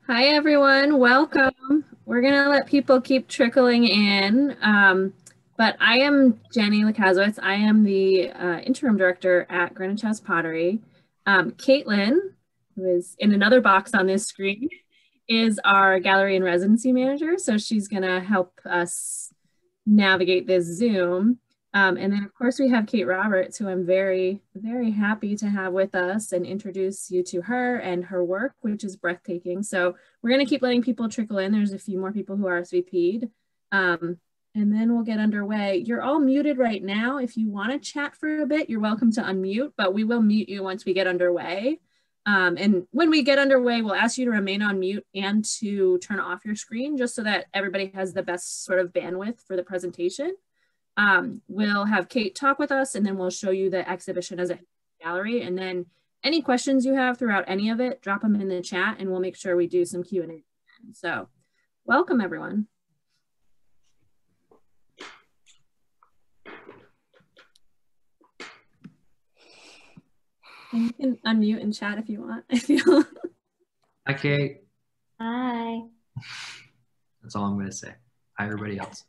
Hi, everyone. Welcome. We're going to let people keep trickling in. But I am Jenny Lakazowitz. I am the interim director at Greenwich House Pottery. Caitlin, who is in another box on this screen, is our gallery and residency manager. So she's going to help us navigate this Zoom. And then, of course, we have Kate Roberts, who I'm very, very happy to have with us and introduce you to her and her work, which is breathtaking. So we're going to keep letting people trickle in. There's a few more people who RSVP'd. And then we'll get underway. You're all muted right now. If you want to chat for a bit, you're welcome to unmute, but we will mute you once we get underway. And when we get underway, we'll ask you to remain on mute and to turn off your screen just so that everybody has the best sort of bandwidth for the presentation. We'll have Kate talk with us, and then we'll show you the exhibition as a gallery. And then any questions you have throughout any of it, drop them in the chat and we'll make sure we do some Q&A. So welcome, everyone. And you can unmute and chat if you want. I feel. Hi, Kate. Hi. That's all I'm going to say. Hi, everybody else.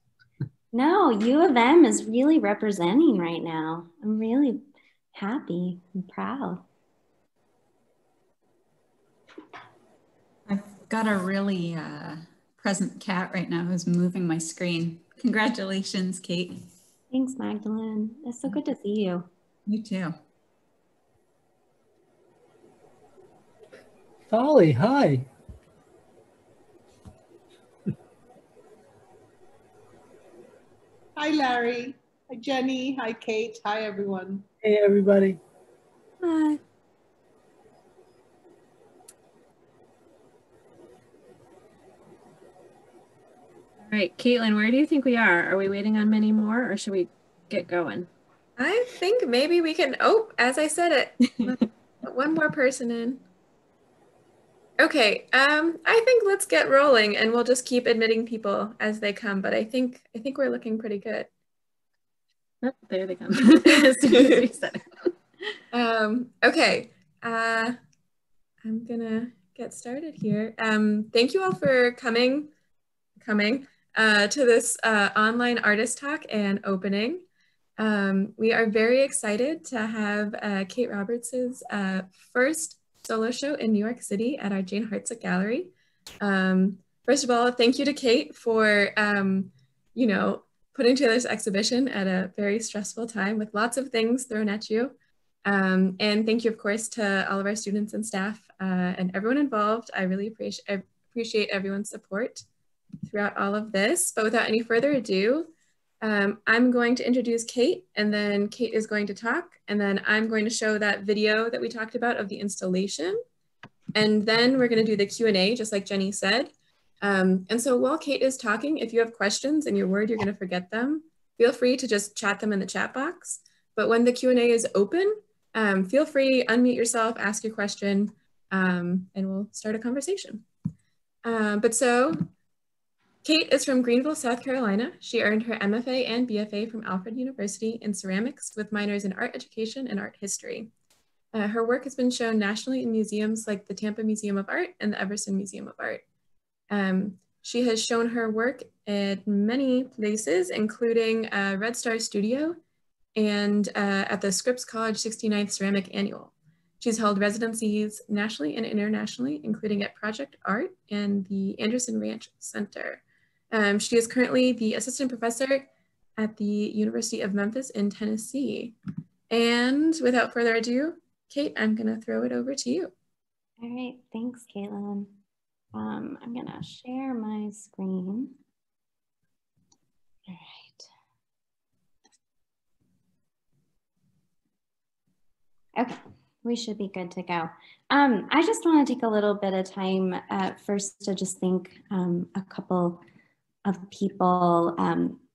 No, U of M is really representing right now. I'm really happy and proud. I've got a really present cat right now who's moving my screen. Congratulations, Kate. Thanks, Magdalene. It's so good to see you. You too. Holly, hi. Hi, Larry. Hi, Jenny. Hi, Kate. Hi, everyone. Hey, everybody. Hi. All right, Caitlin, where do you think we are? Are we waiting on many more or should we get going? I think maybe we can, as I said it, one more person in. Okay, I think let's get rolling and we'll just keep admitting people as they come, but I think we're looking pretty good. Oh, there they come. As soon as we said it. Okay, I'm gonna get started here. Thank you all for coming to this online artist talk and opening. We are very excited to have Kate Roberts's first solo show in New York City at our Jane Hartsook Gallery. First of all, thank you to Kate for, putting together this exhibition at a very stressful time with lots of things thrown at you. And thank you, of course, to all of our students and staff and everyone involved. I really appreciate everyone's support throughout all of this. But without any further ado, I'm going to introduce Kate, and then Kate is going to talk, and then I'm going to show that video that we talked about of the installation. And then we're going to do the Q&A, just like Jenny said. And so while Kate is talking, if you have questions and you're worried you're going to forget them, feel free to just chat them in the chat box. But when the Q&A is open, feel free, unmute yourself, ask your question, and we'll start a conversation. Kate is from Greenville, South Carolina. She earned her MFA and BFA from Alfred University in ceramics with minors in art education and art history. Her work has been shown nationally in museums like the Tampa Museum of Art and the Everson Museum of Art. She has shown her work at many places, including Red Star Studio and at the Scripps College 69th Ceramic Annual. She's held residencies nationally and internationally, including at Project Art and the Anderson Ranch Center. She is currently the assistant professor at the University of Memphis in Tennessee. And without further ado, Kate, I'm gonna throw it over to you. All right, thanks, Caitlin. I'm gonna share my screen. All right. Okay, we should be good to go. I just want to take a little bit of time first to just thank a couple of people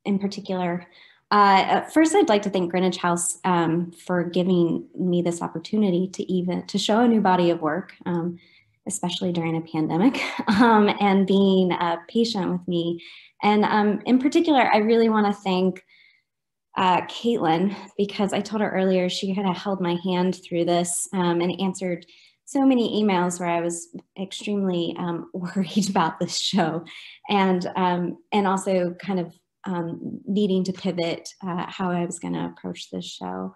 in particular. First, I'd like to thank Greenwich House for giving me this opportunity to show a new body of work, especially during a pandemic, and being patient with me. And in particular, I really want to thank Caitlin, because I told her earlier she kind of held my hand through this and answered so many emails where I was extremely worried about this show, and also kind of needing to pivot how I was going to approach this show.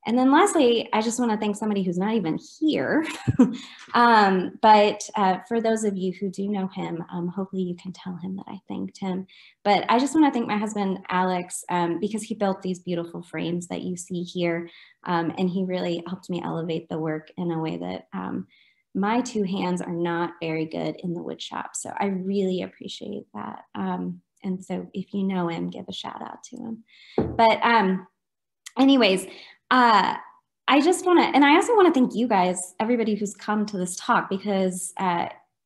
And then lastly, I just want to thank somebody who's not even here. But for those of you who do know him, hopefully you can tell him that I thanked him. But I just want to thank my husband, Alex, because he built these beautiful frames that you see here. And he really helped me elevate the work in a way that my two hands are not very good in the wood shop. So I really appreciate that. And so if you know him, give a shout out to him. But anyways, I just want to, and I also want to thank you guys, everybody who's come to this talk, because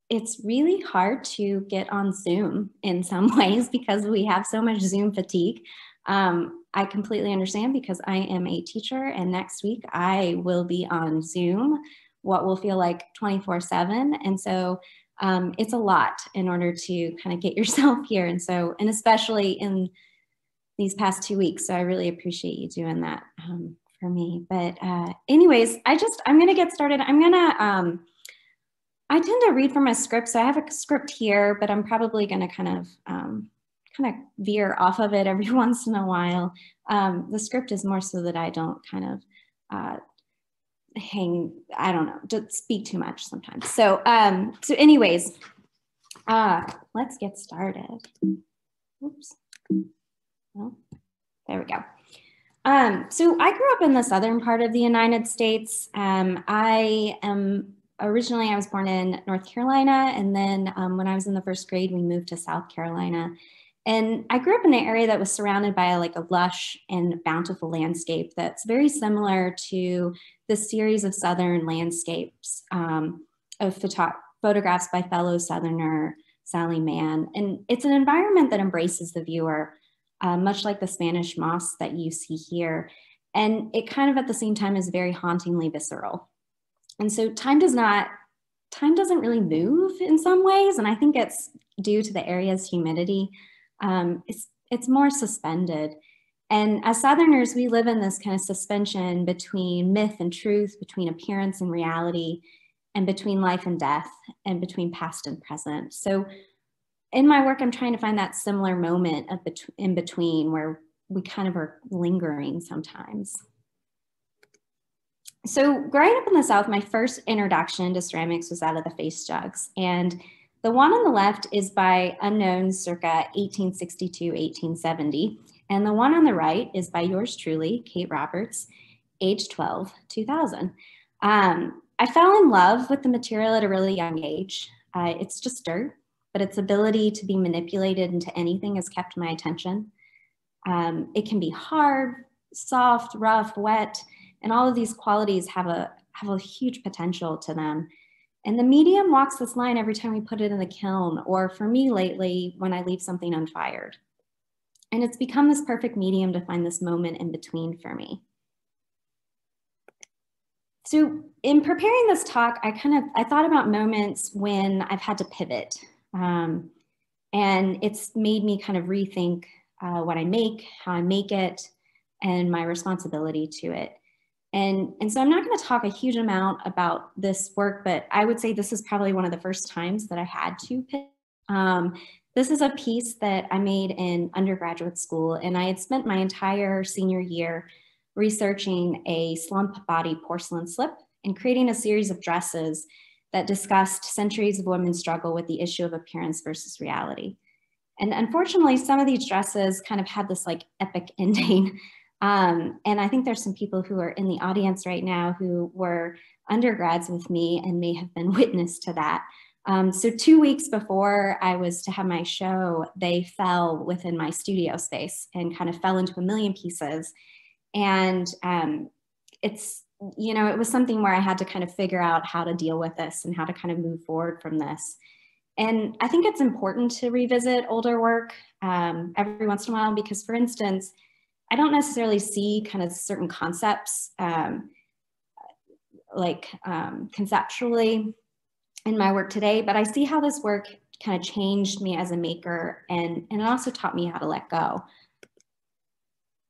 it's really hard to get on Zoom in some ways because we have so much Zoom fatigue. I completely understand because I am a teacher, and next week I will be on Zoom, what will feel like 24/7. And so it's a lot in order to kind of get yourself here. And so, and especially in these past 2 weeks. So I really appreciate you doing that for me. But anyways, I'm going to get started. I tend to read from a script. So I have a script here, but I'm probably going to kind of veer off of it every once in a while. The script is more so that I don't kind of just speak too much sometimes. So, anyways, let's get started. Oops. Well, there we go. So I grew up in the southern part of the United States. I was born in North Carolina, and then when I was in the first grade, we moved to South Carolina. And I grew up in an area that was surrounded by like a lush and bountiful landscape that's very similar to the series of southern landscapes of photographs by fellow Southerner Sally Mann. And it's an environment that embraces the viewer, much like the Spanish moss that you see here. And it kind of at the same time is very hauntingly visceral. And so time doesn't really move in some ways. And I think it's due to the area's humidity. It's more suspended. And as Southerners, we live in this kind of suspension between myth and truth, between appearance and reality, and between life and death, and between past and present. So in my work, I'm trying to find that similar moment in between where we kind of are lingering sometimes. So growing up in the South, my first introduction to ceramics was out of the face jugs. And the one on the left is by unknowns circa 1862, 1870. And the one on the right is by yours truly, Kate Roberts, age 12, 2000. I fell in love with the material at a really young age. It's just dirt, but its ability to be manipulated into anything has kept my attention. It can be hard, soft, rough, wet, and all of these qualities have a huge potential to them. And the medium walks this line every time we put it in the kiln, or for me lately, when I leave something unfired. And it's become this perfect medium to find this moment in between for me. So in preparing this talk, I thought about moments when I've had to pivot. And it's made me kind of rethink what I make, how I make it, and my responsibility to it. And so I'm not going to talk a huge amount about this work, but I would say this is probably one of the first times that I had to pivot. This is a piece that I made in undergraduate school, and I had spent my entire senior year researching a slump body porcelain slip and creating a series of dresses that discussed centuries of women's struggle with the issue of appearance versus reality. And unfortunately, some of these dresses kind of had this like epic ending. And I think there's some people who are in the audience right now who were undergrads with me and may have been witness to that. So 2 weeks before I was to have my show, they fell within my studio space and kind of fell into a million pieces. And it's, you know, it was something where I had to kind of figure out how to deal with this and how to kind of move forward from this. And I think it's important to revisit older work every once in a while, because for instance, I don't necessarily see kind of certain concepts conceptually in my work today, but I see how this work kind of changed me as a maker, and it also taught me how to let go.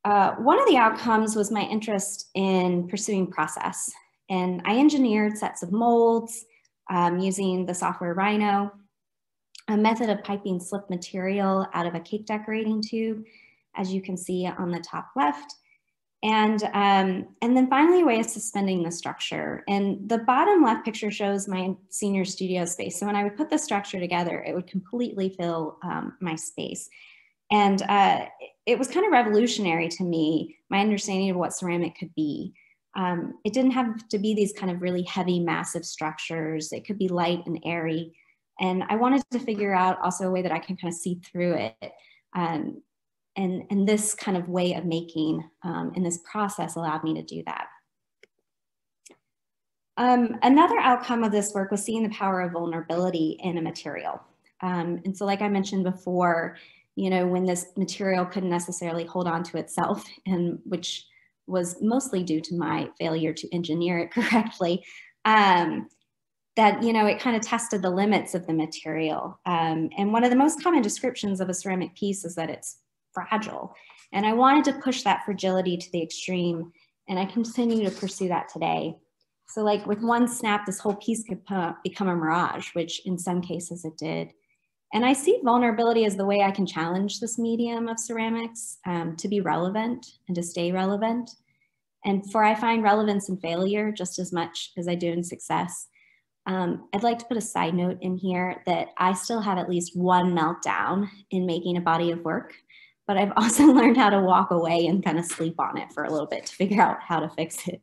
One of the outcomes was my interest in pursuing process. And I engineered sets of molds using the software Rhino, a method of piping slip material out of a cake decorating tube, as you can see on the top left. And then finally a way of suspending the structure. And the bottom left picture shows my senior studio space. So when I would put the structure together, it would completely fill my space. And it was kind of revolutionary to me, my understanding of what ceramic could be. It didn't have to be these kind of really heavy, massive structures. It could be light and airy. And I wanted to figure out also a way that I can kind of see through it. And this kind of way of making in this process allowed me to do that. Another outcome of this work was seeing the power of vulnerability in a material. And so like I mentioned before, you know, when this material couldn't necessarily hold on to itself, and which was mostly due to my failure to engineer it correctly, that, you know, it kind of tested the limits of the material. And one of the most common descriptions of a ceramic piece is that it's fragile. And I wanted to push that fragility to the extreme, and I continue to pursue that today. So like with one snap, this whole piece could become a mirage, which in some cases it did. And I see vulnerability as the way I can challenge this medium of ceramics to be relevant and to stay relevant. And for I find relevance in failure just as much as I do in success. I'd like to put a side note in here that I still have at least one meltdown in making a body of work, but I've also learned how to walk away and kind of sleep on it for a little bit to figure out how to fix it.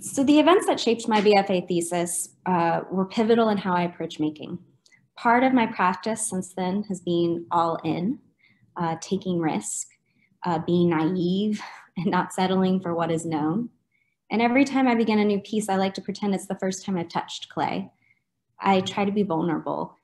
So the events that shaped my BFA thesis were pivotal in how I approach making. Part of my practice since then has been all in, taking risk, being naive and not settling for what is known. And every time I begin a new piece, I like to pretend it's the first time I've touched clay. I try to be vulnerable.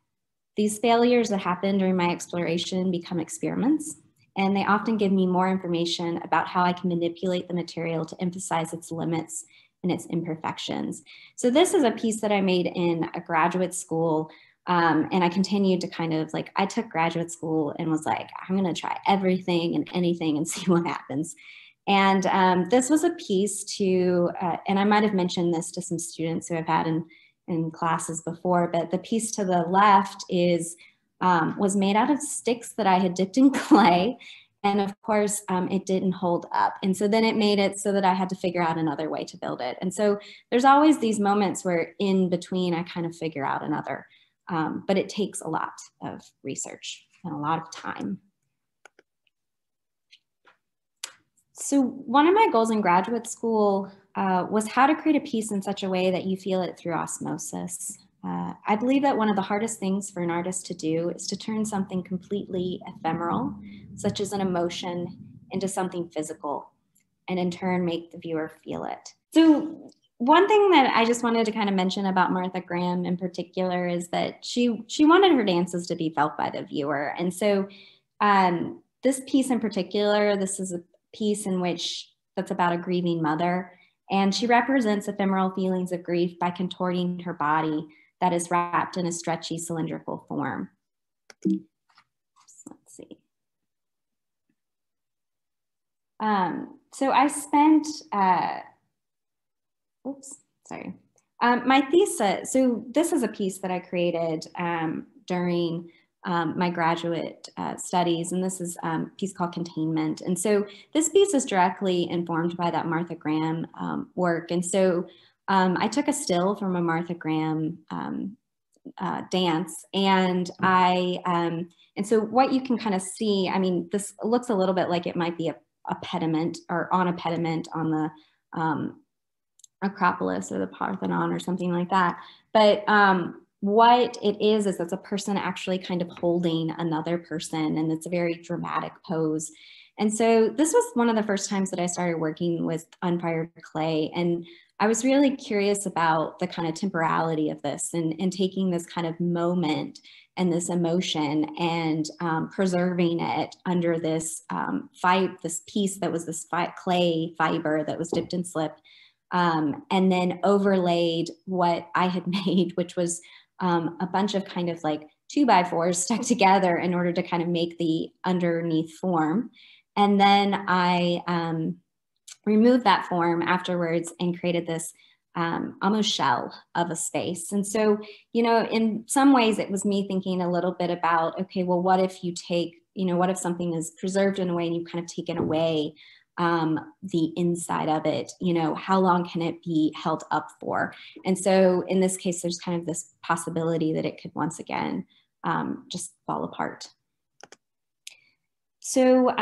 These failures that happen during my exploration become experiments, and they often give me more information about how I can manipulate the material to emphasize its limits and its imperfections. So this is a piece that I made in a graduate school, and I continued to kind of like, I took graduate school and was like, I'm gonna try everything and anything and see what happens. And this was a piece to, and I might've mentioned this to some students who I've had in classes before, but the piece to the left is, was made out of sticks that I had dipped in clay. And of course, it didn't hold up. And so then it made it so that I had to figure out another way to build it. And so there's always these moments where in between I kind of figure out another, but it takes a lot of research and a lot of time. So one of my goals in graduate school was how to create a piece in such a way that you feel it through osmosis. I believe that one of the hardest things for an artist to do is to turn something completely ephemeral, such as an emotion, into something physical, and in turn make the viewer feel it. So one thing that I just wanted to kind of mention about Martha Graham in particular is that she wanted her dances to be felt by the viewer. And so this piece in particular, this is a piece in which that's about a grieving mother, and she represents ephemeral feelings of grief by contorting her body that is wrapped in a stretchy cylindrical form. So let's see. So I spent, oops, sorry. My thesis, so this is a piece that I created during my graduate studies, and this is a piece called Containment. And so this piece is directly informed by that Martha Graham work. And so I took a still from a Martha Graham dance, and and so what you can kind of see, I mean, this looks a little bit like it might be a pediment or on a pediment on the Acropolis or the Parthenon or something like that. But what it is it's a person actually kind of holding another person, and it's a very dramatic pose. And so this was one of the first times that I started working with unfired clay, and I was really curious about the kind of temporality of this and taking this kind of moment and this emotion and preserving it under this this piece that was this clay fiber that was dipped in slip, and then overlaid what I had made, which was a bunch of kind of like 2x4s stuck together in order to kind of make the underneath form. And then I removed that form afterwards and created this almost shell of a space. And so, you know, in some ways it was me thinking a little bit about, okay, well, what if you take, you know, what if something is preserved in a way and you've kind of taken away the inside of it, you know, how long can it be held up for? And so in this case, there's kind of this possibility that it could once again just fall apart. So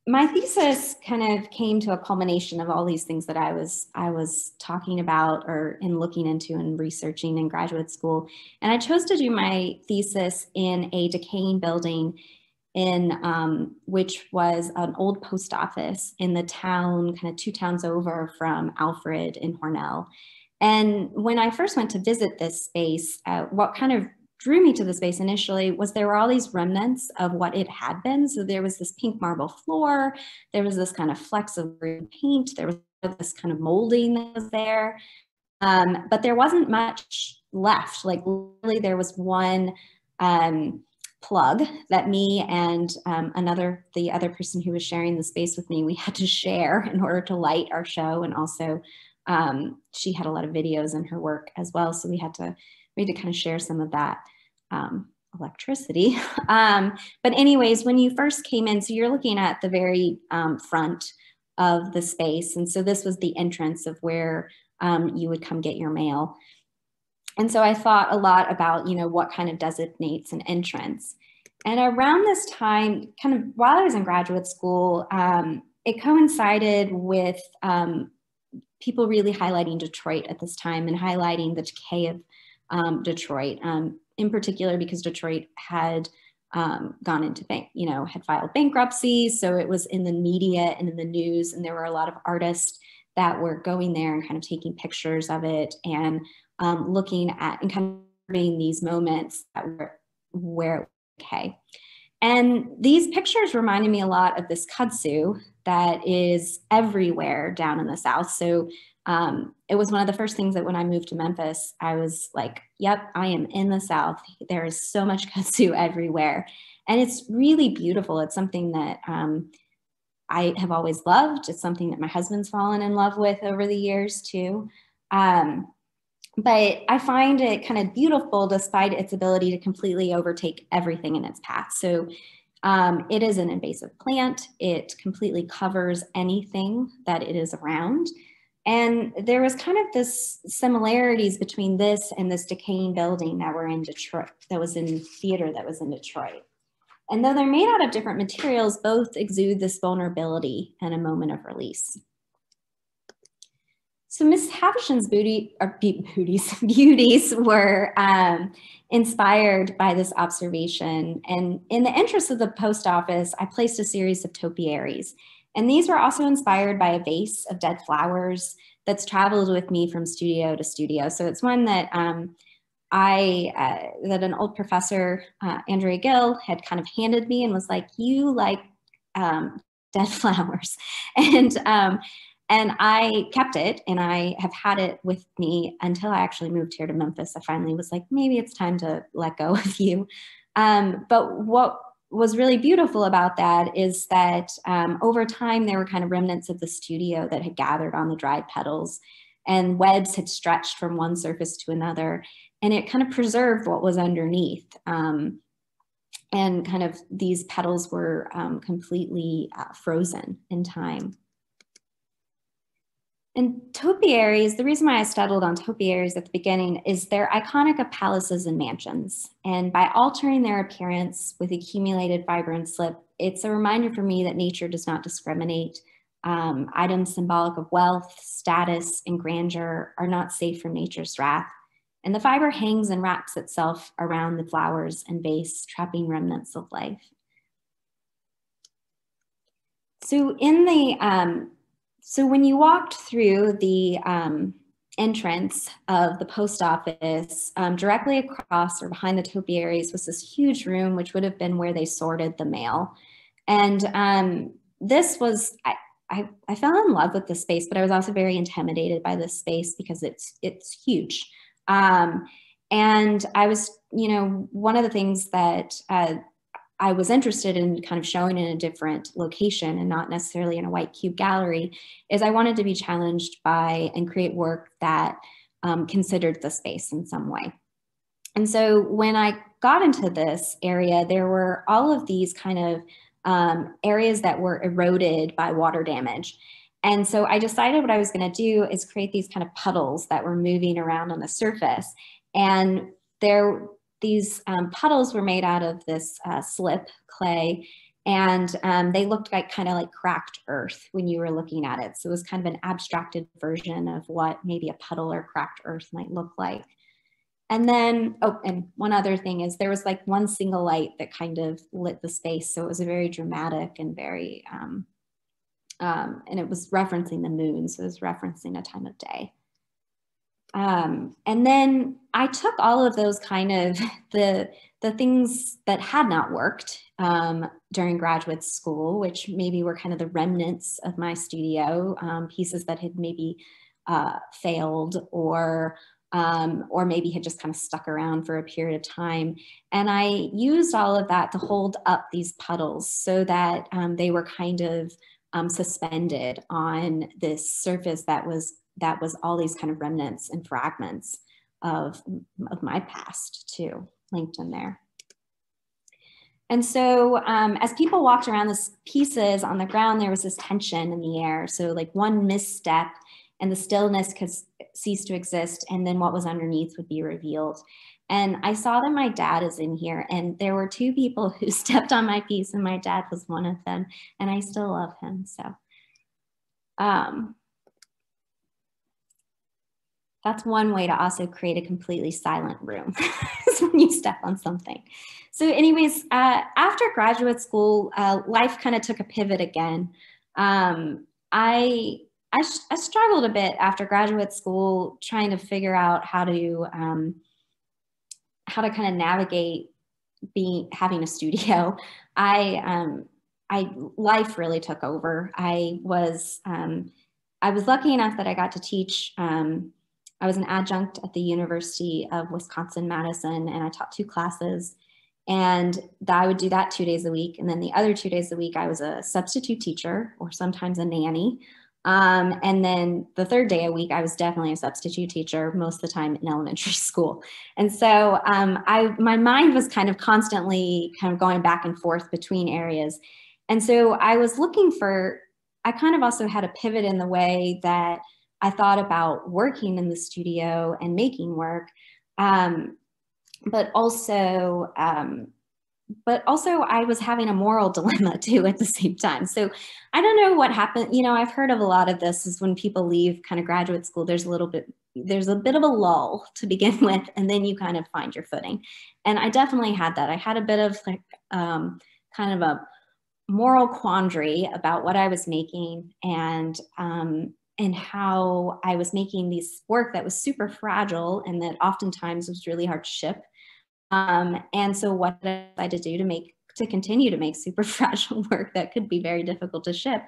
my thesis kind of came to a culmination of all these things that I was talking about or in looking into and researching in graduate school. And I chose to do my thesis in a decaying building in which was an old post office in the town, kind of 2 towns over from Alfred in Hornell. And when I first went to visit this space, what kind of drew me to the space initially was there were all these remnants of what it had been. So there was this pink marble floor, there was this kind of flecks of green paint, there was this kind of molding that was there, but there wasn't much left. Like literally there was one plug that me and the other person who was sharing the space with me, we had to share in order to light our show. And also she had a lot of videos in her work as well. So we had to kind of share some of that electricity. But anyways, when you first came in, so you're looking at the very front of the space. And so this was the entrance of where you would come get your mail. And so I thought a lot about, you know, what kind of designates an entrance. And around this time, kind of while I was in graduate school, it coincided with people really highlighting Detroit at this time and highlighting the decay of Detroit, in particular because Detroit had gone into had filed bankruptcy. So it was in the media and in the news, and there were a lot of artists that were going there and kind of taking pictures of it and looking at and kind of creating these moments that were where it was okay. And these pictures reminded me a lot of this kudzu that is everywhere down in the South. So it was one of the first things that when I moved to Memphis, I was like, yep, I am in the South. There is so much kudzu everywhere. And it's really beautiful. It's something that I have always loved. It's something that my husband's fallen in love with over the years too. But I find it kind of beautiful despite its ability to completely overtake everything in its path. So it is an invasive plant. It completely covers anything that it is around. And there was kind of this similarities between this and this decaying building that were in Detroit, that was in theater that was in Detroit. And though they're made out of different materials, both exude this vulnerability and a moment of release. So Miss Havisham's beauties were inspired by this observation. And in the interest of the post office, I placed a series of topiaries. And these were also inspired by a vase of dead flowers that's traveled with me from studio to studio. So it's one that that an old professor, Andrea Gill, had kind of handed me and was like, you like dead flowers. And I kept it, and I have had it with me until I actually moved here to Memphis. I finally was like, maybe it's time to let go of you. But what was really beautiful about that is that over time, there were kind of remnants of the studio that had gathered on the dried petals, and webs had stretched from one surface to another, and it kind of preserved what was underneath. And kind of these petals were completely frozen in time. And topiaries, the reason why I settled on topiaries at the beginning is they're iconic of palaces and mansions. And by altering their appearance with accumulated fiber and slip, it's a reminder for me that nature does not discriminate. Items symbolic of wealth, status, and grandeur are not safe from nature's wrath. And the fiber hangs and wraps itself around the flowers and vase, trapping remnants of life. So in the So when you walked through the entrance of the post office, directly across or behind the topiaries was this huge room, which would have been where they sorted the mail. And this was, I fell in love with the space, but I was also very intimidated by this space because it's huge. And I was, one of the things that I was interested in kind of showing in a different location and not necessarily in a white cube gallery, is I wanted to be challenged by and create work that considered the space in some way. And so when I got into this area, there were all of these kind of areas that were eroded by water damage. And so I decided what I was going to do is create these kind of puddles that were moving around on the surface. And these puddles were made out of this slip clay, and they looked like kind of like cracked earth when you were looking at it. So it was kind of an abstracted version of what maybe a puddle or cracked earth might look like. And then, oh, and one other thing is there was like one single light that kind of lit the space. So it was a very dramatic and very, and it was referencing the moon. So it was referencing a time of day. And then I took all of those kind of the things that had not worked during graduate school, which maybe were kind of the remnants of my studio, pieces that had maybe failed or maybe had just kind of stuck around for a period of time. And I used all of that to hold up these puddles so that they were kind of suspended on this surface that was all these kind of remnants and fragments of my past too, linked in there. And so as people walked around these pieces on the ground, there was this tension in the air. So like one misstep and the stillness could cease to exist, and then what was underneath would be revealed. And I saw that my dad is in here, and there were two people who stepped on my piece, and my dad was one of them, and I still love him. So that's one way to also create a completely silent room is when you step on something. So anyways, after graduate school, life kind of took a pivot again. I struggled a bit after graduate school trying to figure out how to kind of navigate having a studio. Life really took over. I was lucky enough that I got to teach. I was an adjunct at the University of Wisconsin-Madison, and I taught 2 classes, and I would do that 2 days a week. And then the other 2 days a week, I was a substitute teacher or sometimes a nanny. And then the 3rd day a week, I was definitely a substitute teacher, most of the time in elementary school. And so my mind was kind of constantly kind of going back and forth between areas. And so I was looking for, I kind of also had a pivot in the way that I thought about working in the studio and making work, but also I was having a moral dilemma too at the same time. So I don't know what happened. You know, I've heard of a lot of this is when people leave kind of graduate school, there's a bit of a lull to begin with, and then you kind of find your footing. And I definitely had that. I had a bit of like kind of a moral quandary about what I was making and how I was making this work that was super fragile and that oftentimes was really hard to ship. And so what did I decide to do to continue to make super fragile work that could be very difficult to ship?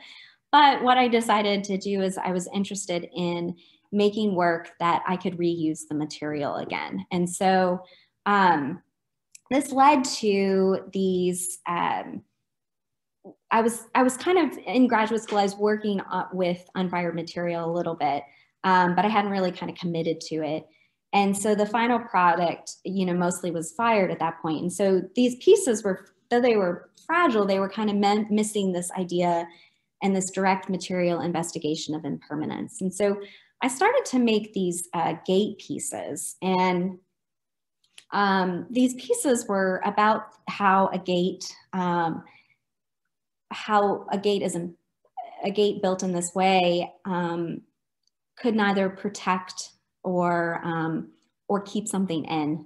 But what I decided to do is I was interested in making work that I could reuse the material again. And so this led to these, I was kind of in graduate school, I was working with unfired material a little bit, but I hadn't really kind of committed to it. And so the final product, you know, mostly was fired at that point. And so these pieces were, though they were fragile, they were kind of missing this idea and this direct material investigation of impermanence. And so I started to make these gate pieces, and these pieces were about how a gate built in this way could neither protect or keep something in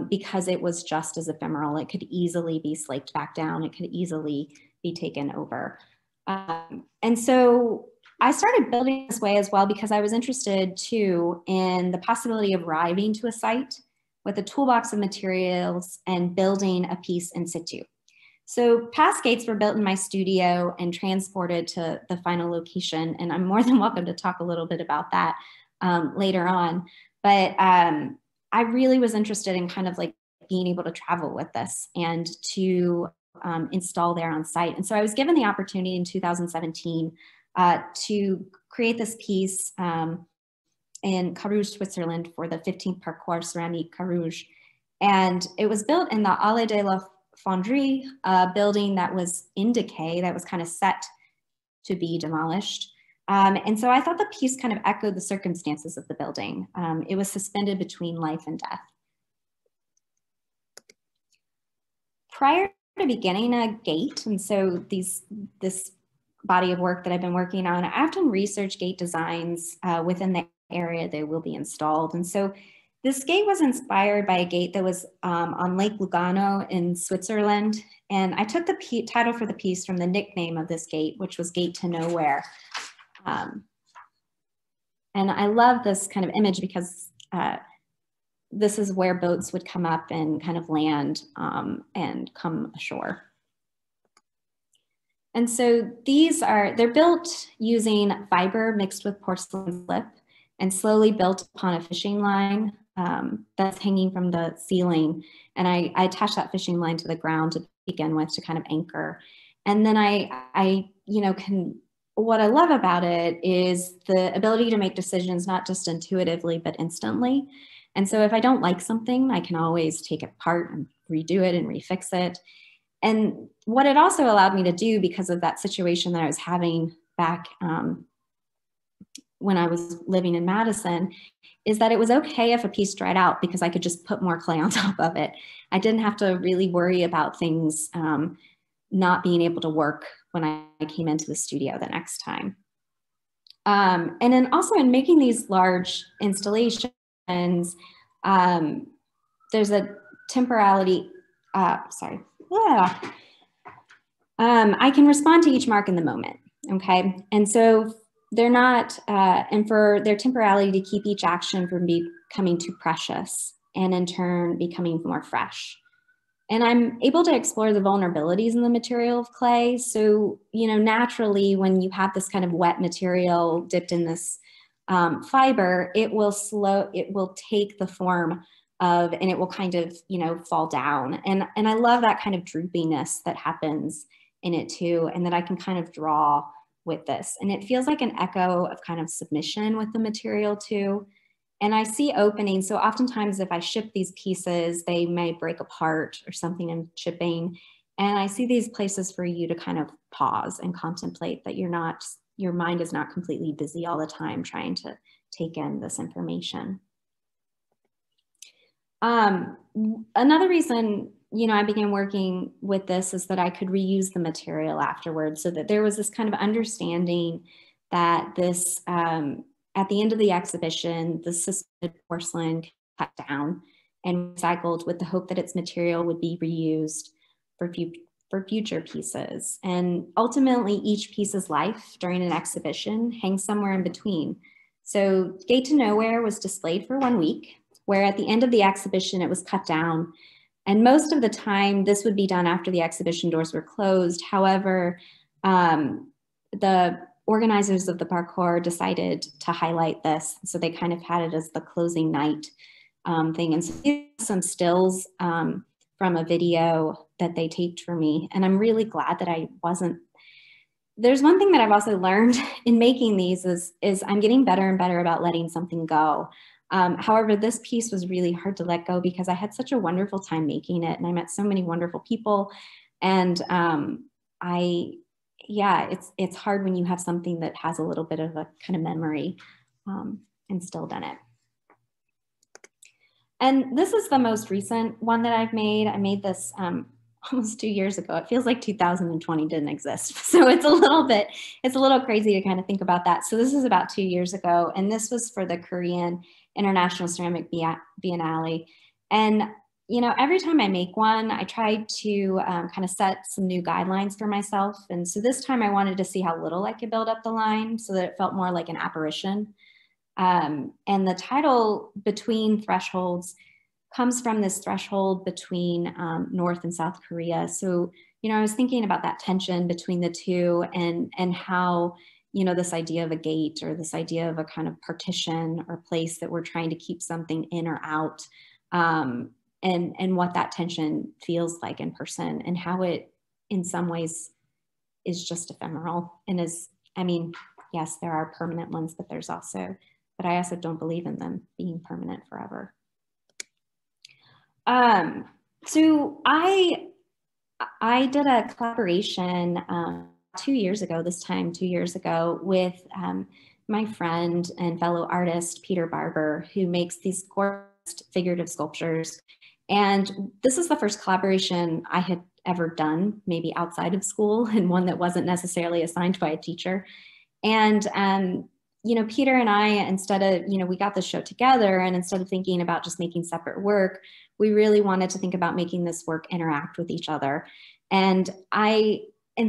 because it was just as ephemeral. It could easily be slaked back down. It could easily be taken over. And so I started building this way as well because I was interested too in the possibility of arriving to a site with a toolbox of materials and building a piece in situ. So past gates were built in my studio and transported to the final location. And I'm more than welcome to talk a little bit about that later on. But I really was interested in kind of like being able to travel with this and to install there on site. And so I was given the opportunity in 2017 to create this piece in Carouge, Switzerland for the 15th Parcours Ceramique Carouge. And it was built in the Allée de la Fonderie, building that was in decay, that was kind of set to be demolished. And so I thought the piece kind of echoed the circumstances of the building. It was suspended between life and death. Prior to beginning a gate, and so this body of work that I've been working on, I often research gate designs within the area they will be installed. And so this gate was inspired by a gate that was on Lake Lugano in Switzerland. And I took the title for the piece from the nickname of this gate, which was Gate to Nowhere. And I love this kind of image because this is where boats would come up and kind of land and come ashore. And so they're built using fiber mixed with porcelain slip and slowly built upon a fishing line that's hanging from the ceiling. And I attach that fishing line to the ground to begin with to kind of anchor. And then what I love about it is the ability to make decisions, not just intuitively, but instantly. And so if I don't like something, I can always take it apart and redo it and refix it. And what it also allowed me to do, because of that situation that I was having back when I was living in Madison, is that it was okay if a piece dried out because I could just put more clay on top of it. I didn't have to really worry about things not being able to work when I came into the studio the next time. And then also in making these large installations, there's a temporality, I can respond to each mark in the moment, okay? And so they're not, and for their temporality to keep each action from becoming too precious and in turn becoming more fresh. And I'm able to explore the vulnerabilities in the material of clay. So, naturally, when you have this kind of wet material dipped in this fiber, it will take the form of, and it will kind of, fall down. And I love that kind of droopiness that happens in it too, and that I can kind of draw with this. And it feels like an echo of kind of submission with the material too. And I see openings. So oftentimes if I ship these pieces, they may break apart or something in shipping. And I see these places for you to kind of pause and contemplate that your mind is not completely busy all the time trying to take in this information. Another reason, I began working with this is that I could reuse the material afterwards, so that there was this kind of understanding that this, at the end of the exhibition, the suspended porcelain cut down and recycled with the hope that its material would be reused for future pieces. And ultimately, each piece's life during an exhibition hangs somewhere in between. So Gate to Nowhere was displayed for 1 week, where at the end of the exhibition, it was cut down. And most of the time, this would be done after the exhibition doors were closed. However, the organizers of the parcours decided to highlight this. So they kind of had it as the closing night thing. And so some stills from a video that they taped for me. And I'm really glad that I wasn't. There's one thing that I've also learned in making these is I'm getting better and better about letting something go. However, this piece was really hard to let go because I had such a wonderful time making it, and I met so many wonderful people. And it's hard when you have something that has a little bit of a kind of memory instilled in it. And this is the most recent one that I've made. I made this almost 2 years ago. It feels like 2020 didn't exist. So it's a little crazy to kind of think about that. So this is about 2 years ago, and this was for the Korean International Ceramic Biennale. And, every time I make one, I try to kind of set some new guidelines for myself. And so this time I wanted to see how little I could build up the line so that it felt more like an apparition. And the title, Between Thresholds, comes from this threshold between North and South Korea. So, I was thinking about that tension between the two and how, this idea of a gate or this idea of a kind of partition or place that we're trying to keep something in or out and what that tension feels like in person, and how it in some ways is just ephemeral and is, I mean, yes, there are permanent ones, but I also don't believe in them being permanent forever. So I did a collaboration 2 years ago, with my friend and fellow artist, Peter Barber, who makes these gorgeous figurative sculptures. And this is the first collaboration I had ever done, maybe outside of school, and one that wasn't necessarily assigned by a teacher. And, you know, Peter and I, instead of, you know, we got the show together, and instead of thinking about just making separate work, we really wanted to think about making this work interact with each other. And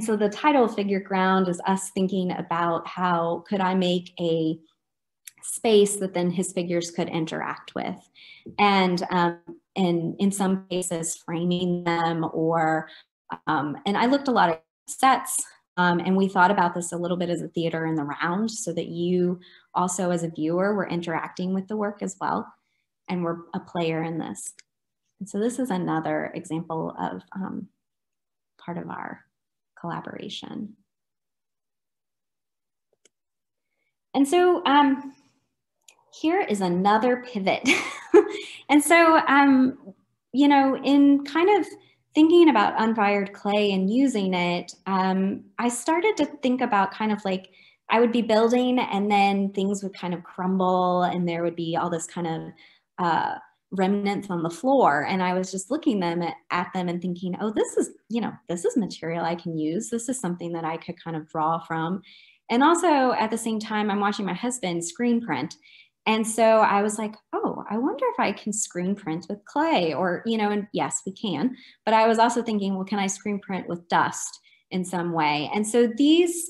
so the title Figure Ground is us thinking about how could I make a space that then his figures could interact with. And in some cases framing them, or, and I looked a lot at sets, and we thought about this a little bit as a theater in the round, so that you also as a viewer were interacting with the work as well, and were a player in this. And so this is another example of part of our collaboration. And so here is another pivot. And so, you know, in kind of thinking about unfired clay and using it, I started to think about kind of like, I would be building and then things would kind of crumble, and there would be all this kind of remnants on the floor. And I was just looking at them and thinking, oh, this is, you know, this is material I can use. This is something that I could kind of draw from. And also at the same time, I'm watching my husband screen print. And so I was like, oh, I wonder if I can screen print with clay, or, you know, and yes, we can. But I was also thinking, well, can I screen print with dust in some way? And so these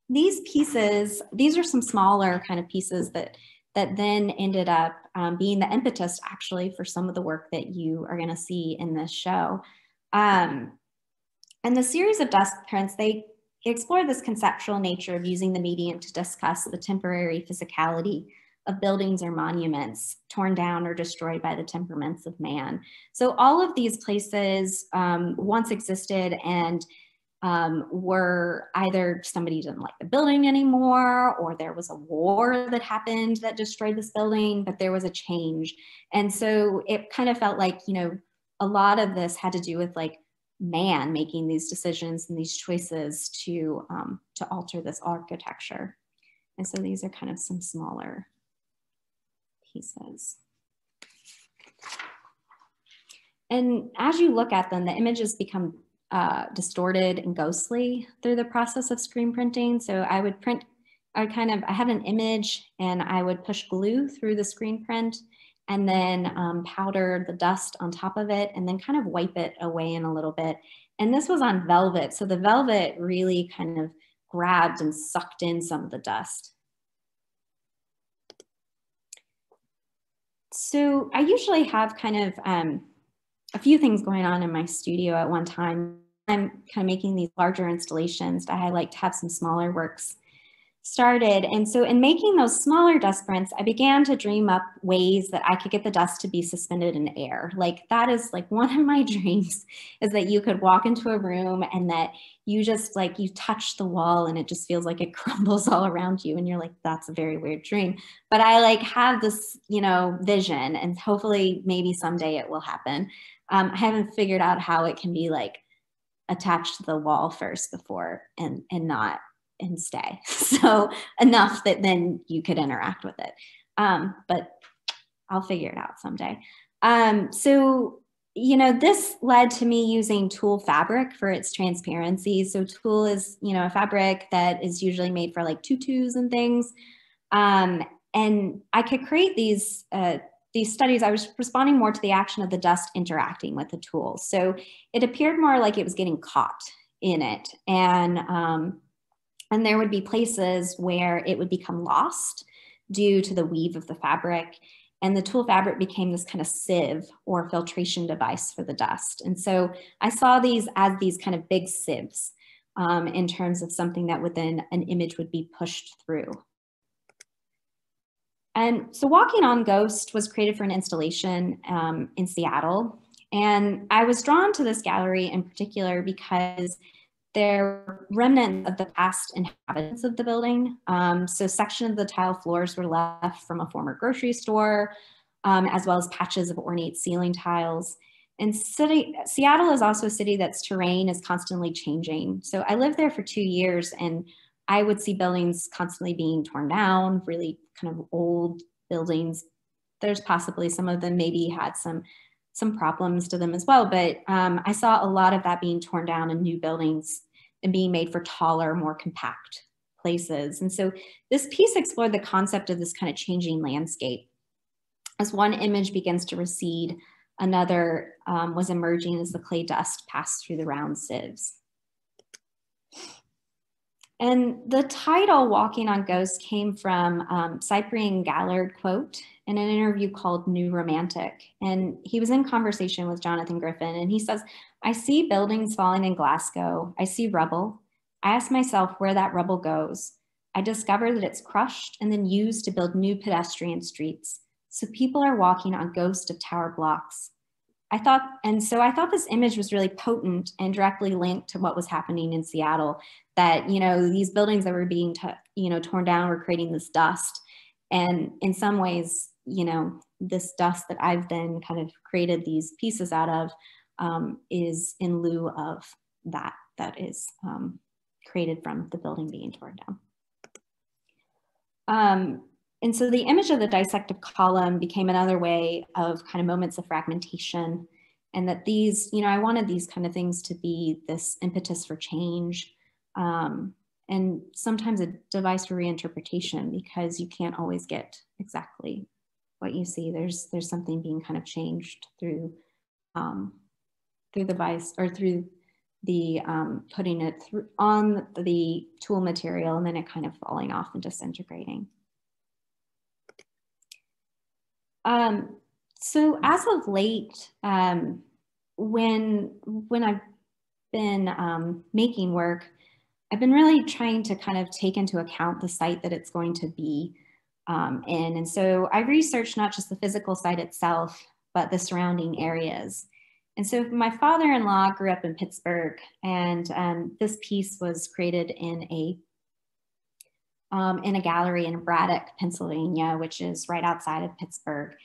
pieces, these are some smaller kind of pieces that then ended up being the impetus actually for some of the work that you are going to see in this show. And the series of dust prints, they explore this conceptual nature of using the medium to discuss the temporary physicality of buildings or monuments torn down or destroyed by the temperaments of man. So all of these places once existed and were either somebody didn't like the building anymore, or there was a war that happened that destroyed this building, but there was a change. And so it kind of felt like, you know, a lot of this had to do with like man making these decisions and these choices to alter this architecture. And so these are kind of some smaller pieces. And as you look at them, the images become distorted and ghostly through the process of screen printing. So I would print, I had an image and I would push glue through the screen print, and then powder the dust on top of it, and then kind of wipe it away in a little bit. And this was on velvet. So the velvet really kind of grabbed and sucked in some of the dust. So I usually have kind of a few things going on in my studio at one time. I'm kind of making these larger installations. I like to have some smaller works started. And so in making those smaller dust prints, I began to dream up ways that I could get the dust to be suspended in air. Like that is like one of my dreams, is that you could walk into a room and that you just like, you touch the wall and it just feels like it crumbles all around you. And you're like, that's a very weird dream. But I like have this, you know, vision, and hopefully maybe someday it will happen. I haven't figured out how it can be like attached to the wall first before and not and stay. So enough that then you could interact with it. But I'll figure it out someday. So, you know, this led to me using tulle fabric for its transparency. So tulle is, you know, a fabric that is usually made for like tutus and things. And I could create these studies. I was responding more to the action of the dust interacting with the tulle. So it appeared more like it was getting caught in it. And there would be places where it would become lost due to the weave of the fabric. And the tulle fabric became this kind of sieve or filtration device for the dust. And so I saw these as these kind of big sieves in terms of something that would then an image would be pushed through. And so Walking on Ghost was created for an installation in Seattle. And I was drawn to this gallery in particular because they're remnants of the past inhabitants of the building. So sections of the tile floors were left from a former grocery store, as well as patches of ornate ceiling tiles. And Seattle is also a city that's terrain is constantly changing. So I lived there for 2 years, and I would see buildings constantly being torn down, really kind of old buildings. There's possibly some of them maybe had some problems to them as well, but I saw a lot of that being torn down and new buildings and being made for taller, more compact places. And so this piece explored the concept of this kind of changing landscape. As one image begins to recede, another was emerging as the clay dust passed through the round sieves. And the title, Walking on Ghosts, came from Cyprian Gallard quote in an interview called New Romantic. And he was in conversation with Jonathan Griffin, and he says, "I see buildings falling in Glasgow. I see rubble. I ask myself where that rubble goes. I discover that it's crushed and then used to build new pedestrian streets. So people are walking on ghosts of tower blocks." I thought this image was really potent and directly linked to what was happening in Seattle, that, you know, these buildings that were being, torn down were creating this dust. And in some ways, you know, this dust that I've then kind of created these pieces out of is in lieu of that is created from the building being torn down. And so the image of the dissected column became another way of kind of moments of fragmentation, and that these, you know, I wanted these kind of things to be this impetus for change, and sometimes a device for reinterpretation, because you can't always get exactly what you see. There's something being kind of changed through the device, or through the putting it on the tool material and then it kind of falling off and disintegrating. So as of late, when I've been making work, I've been really trying to kind of take into account the site that it's going to be in. And so I researched not just the physical site itself, but the surrounding areas. And so my father-in-law grew up in Pittsburgh, and this piece was created in a gallery in Braddock, Pennsylvania, which is right outside of Pittsburgh.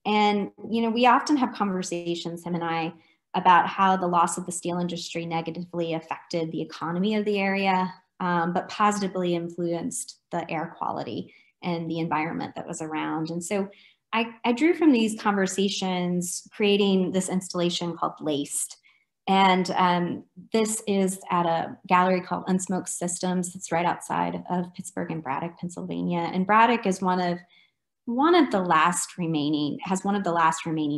And, you know, we often have conversations, him and I, about how the loss of the steel industry negatively affected the economy of the area, but positively influenced the air quality and the environment that was around. And so I drew from these conversations, creating this installation called Laced. And this is at a gallery called Unsmoked Systems. It's right outside of Pittsburgh and Braddock, Pennsylvania. And Braddock is one of the last remaining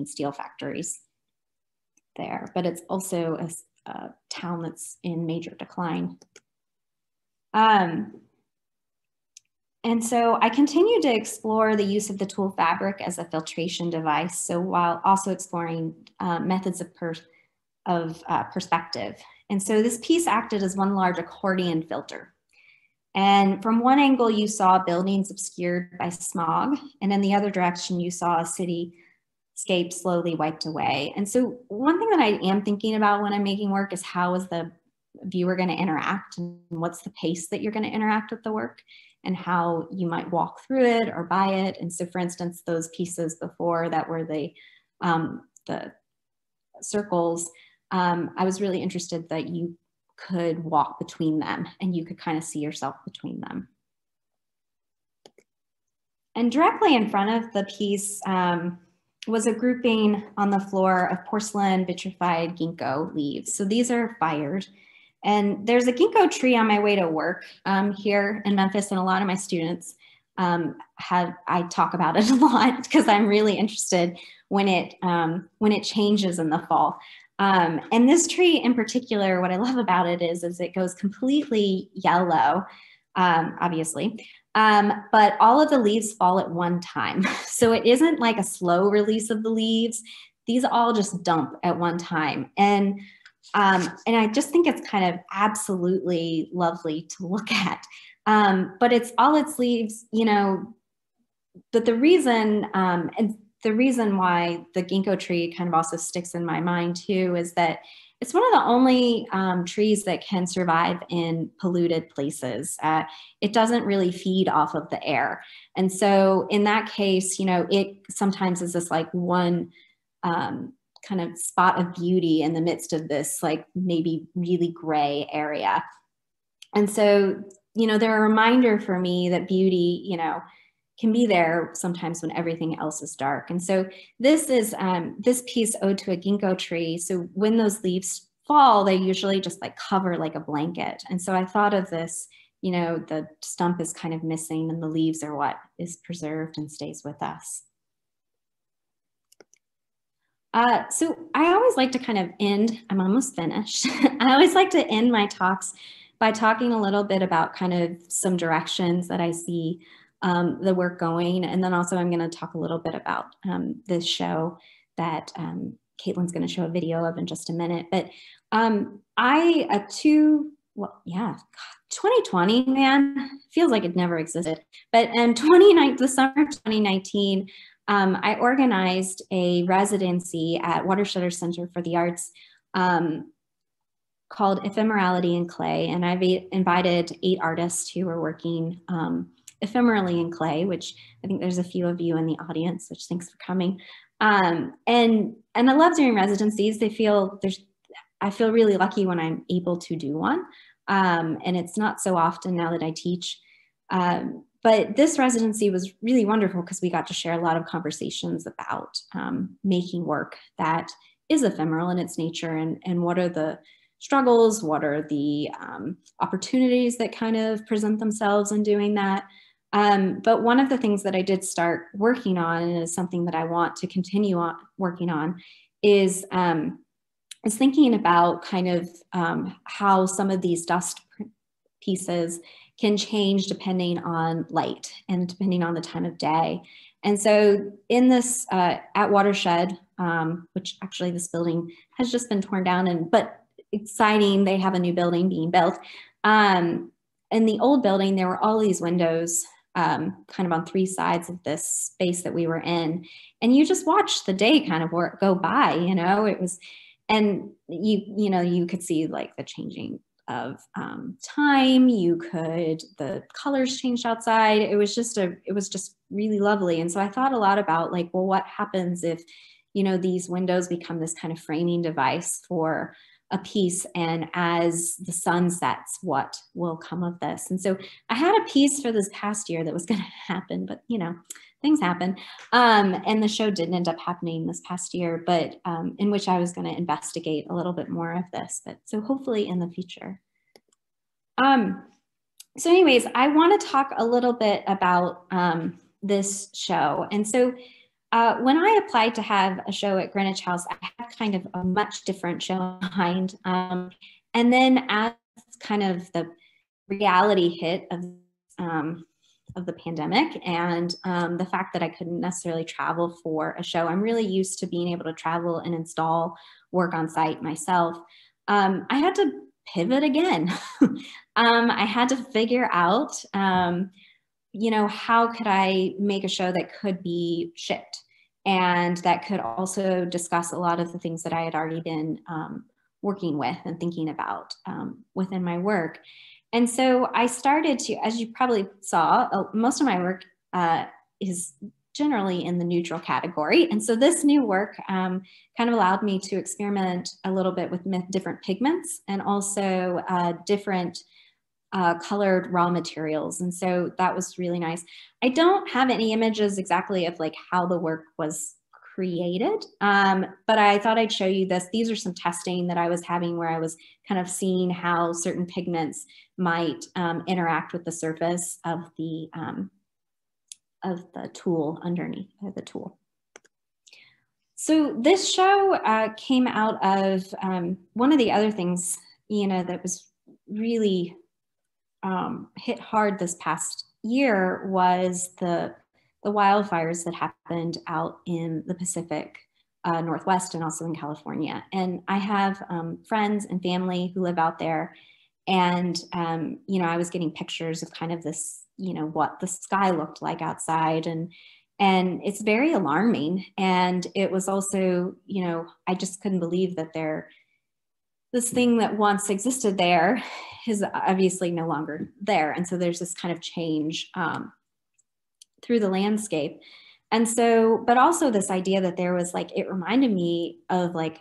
steel factories there, but it's also a town that's in major decline. And so I continue to explore the use of the tool fabric as a filtration device, so while also exploring methods of perspective. And so this piece acted as one large accordion filter. And from one angle, you saw buildings obscured by smog, and in the other direction, you saw a cityscape slowly wiped away. And so one thing that I am thinking about when I'm making work is, how is the viewer going to interact, and what's the pace that you're going to interact with the work, and how you might walk through it or by it. And so, for instance, those pieces before that were the circles, I was really interested that you could walk between them and you could kind of see yourself between them. And directly in front of the piece was a grouping on the floor of porcelain vitrified ginkgo leaves. So these are fired. And there's a ginkgo tree on my way to work here in Memphis, and a lot of my students I talk about it a lot because I'm really interested when it changes in the fall. And this tree in particular, what I love about it is it goes completely yellow, obviously, but all of the leaves fall at one time. So it isn't like a slow release of the leaves. These all just dump at one time. And I just think it's kind of absolutely lovely to look at. But it's all its leaves, you know, but the reason, and the reason why the ginkgo tree kind of also sticks in my mind too, is that it's one of the only trees that can survive in polluted places. It doesn't really feed off of the air. And so in that case, you know, it sometimes is this like one kind of spot of beauty in the midst of this like maybe really gray area. And so, you know, they're a reminder for me that beauty, you know, can be there sometimes when everything else is dark. And so this is this piece ode to a ginkgo tree. So when those leaves fall, they usually just like cover like a blanket. And so I thought of this, you know, the stump is kind of missing and the leaves are what is preserved and stays with us. So I always like to kind of end, I'm almost finished. I always like to end my talks by talking a little bit about kind of some directions that I see the work going. And then also I'm going to talk a little bit about this show that Caitlin's going to show a video of in just a minute. But 2020, man, feels like it never existed. But in the summer of 2019, I organized a residency at Watershed Center for the Arts called Ephemerality in Clay. And I've invited 8 artists who are working ephemerally in clay, which I think there's a few of you in the audience, which thanks for coming. And I love doing residencies. I feel really lucky when I'm able to do one. And it's not so often now that I teach. But this residency was really wonderful because we got to share a lot of conversations about making work that is ephemeral in its nature, and what are the struggles, what are the opportunities that kind of present themselves in doing that. But one of the things that I did start working on, and is something that I want to continue on working on, is thinking about kind of how some of these dust pieces can change depending on light and depending on the time of day. And so in this, at Watershed, which actually this building has just been torn down, but exciting, they have a new building being built. In the old building, there were all these windows kind of on 3 sides of this space that we were in. And you just watched the day kind of go by, you know, it was, and you could see like the changing of time, the colors changed outside. It was just really lovely. And so I thought a lot about like, well, what happens if, you know, these windows become this kind of framing device for a piece, and as the sun sets, what will come of this? And so I had a piece for this past year that was going to happen, but you know, things happen. And the show didn't end up happening this past year, but in which I was going to investigate a little bit more of this, but so hopefully in the future. So anyways, I want to talk a little bit about this show. And so when I applied to have a show at Greenwich House, I had kind of a much different show in mind. And then as kind of the reality hit of the pandemic and the fact that I couldn't necessarily travel for a show, I'm really used to being able to travel and install work on site myself. I had to pivot again. I had to figure out, you know, how could I make a show that could be shipped and that could also discuss a lot of the things that I had already been working with and thinking about within my work. And so I started to, as you probably saw, most of my work is generally in the neutral category. And so this new work kind of allowed me to experiment a little bit with different pigments and also different colored raw materials. And so that was really nice. I don't have any images exactly of like how the work was created, but I thought I'd show you this. These are some testing that I was having where I was kind of seeing how certain pigments might interact with the surface of the tool underneath the tool. So this show came out of one of the other things, you know, that was really hit hard this past year was the wildfires that happened out in the Pacific Northwest and also in California. And I have friends and family who live out there. And, you know, I was getting pictures of kind of this you know, what the sky looked like outside. And it's very alarming. And it was also, you know, I just couldn't believe that this thing that once existed there is obviously no longer there. And so there's this kind of change through the landscape. And so, but also this idea that there was like, it reminded me of like,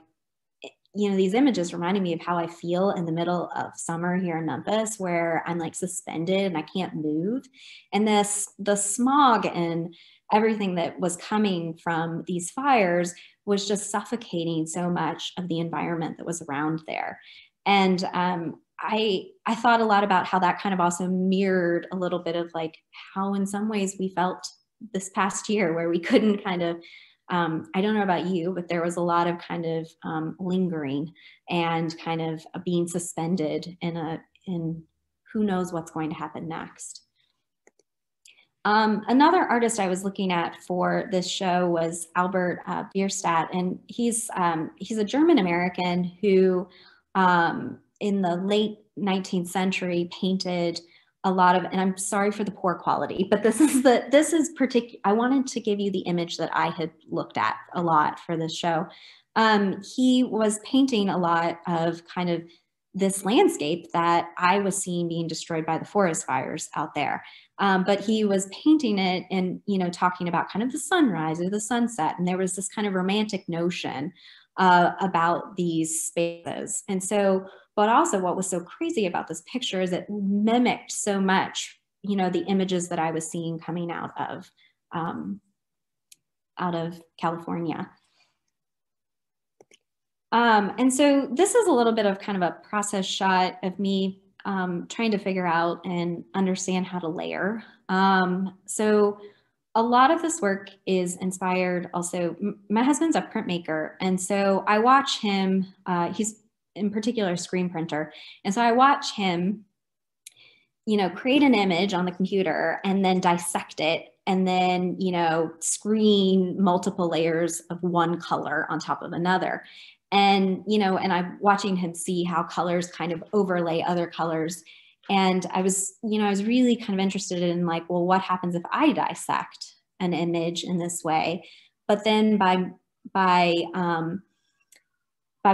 you know, these images reminded me of how I feel in the middle of summer here in Memphis, where I'm like suspended and I can't move. And the smog and everything that was coming from these fires was just suffocating so much of the environment that was around there. And I thought a lot about how that kind of also mirrored a little bit of like how in some ways we felt this past year, where we couldn't kind of, I don't know about you, but there was a lot of kind of lingering and kind of being suspended in who knows what's going to happen next. Another artist I was looking at for this show was Albert Bierstadt, and he's a German American who in the late 19th century painted a lot of, and I'm sorry for the poor quality, but this is particular. I wanted to give you the image that I had looked at a lot for this show. He was painting a lot of kind of this landscape that I was seeing being destroyed by the forest fires out there. But he was painting it and, you know, talking about kind of the sunrise or the sunset. And there was this kind of romantic notion about these spaces. And so, but also what was so crazy about this picture is it mimicked so much, you know, the images that I was seeing coming out of California. And so this is a little bit of kind of a process shot of me trying to figure out and understand how to layer. So a lot of this work is inspired also, my husband's a printmaker. And so I watch him, he's in particular a screen printer. And so I watch him, you know, create an image on the computer and then dissect it and then, you know, screen multiple layers of one color on top of another. And, you know, and I'm watching him see how colors kind of overlay other colors. And I was, you know, I was really kind of interested in like, well, what happens if I dissect an image in this way? But then by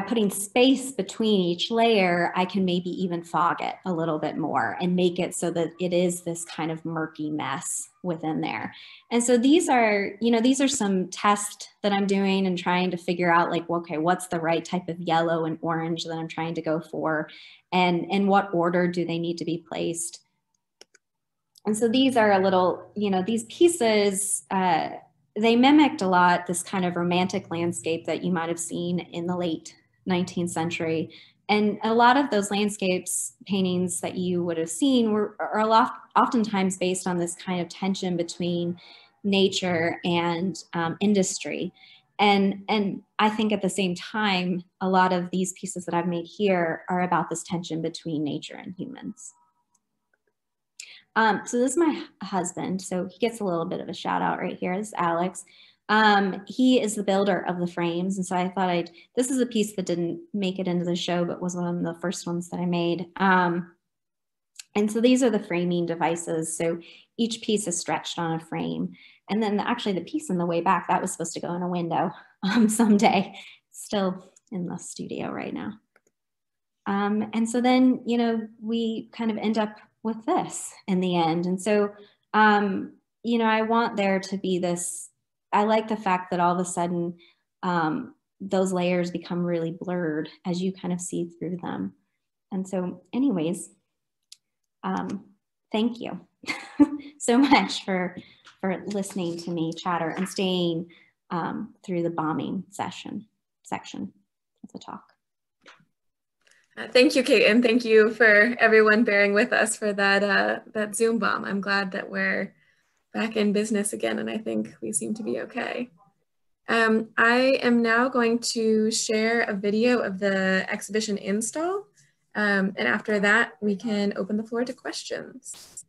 putting space between each layer, I can maybe even fog it a little bit more and make it so that it is this kind of murky mess within there. And so these are, you know, these are some tests that I'm doing and trying to figure out like, okay, what's the right type of yellow and orange that I'm trying to go for, and in what order do they need to be placed? And so these are a little, you know, these pieces, they mimicked a lot this kind of romantic landscape that you might have seen in the late 19th century. And a lot of those landscapes paintings that you would have seen are oftentimes based on this kind of tension between nature and industry. And I think at the same time, a lot of these pieces that I've made here are about this tension between nature and humans. So this is my husband. So he gets a little bit of a shout out right here. This is Alex. He is the builder of the frames. And so I thought this is a piece that didn't make it into the show, but was one of the first ones that I made. And so these are the framing devices. So each piece is stretched on a frame. And then actually the piece in the way back, that was supposed to go in a window someday. Still in the studio right now. And so then, you know, we kind of end up with this in the end. And so, you know, I want there to be this, I like the fact that all of a sudden those layers become really blurred as you kind of see through them. And so anyways, thank you so much for listening to me chatter and staying through the bombing section of the talk. Thank you, Kate, and thank you for everyone bearing with us for that Zoom bomb. I'm glad that we're back in business again, and I think we seem to be okay. I am now going to share a video of the exhibition install, and after that, we can open the floor to questions.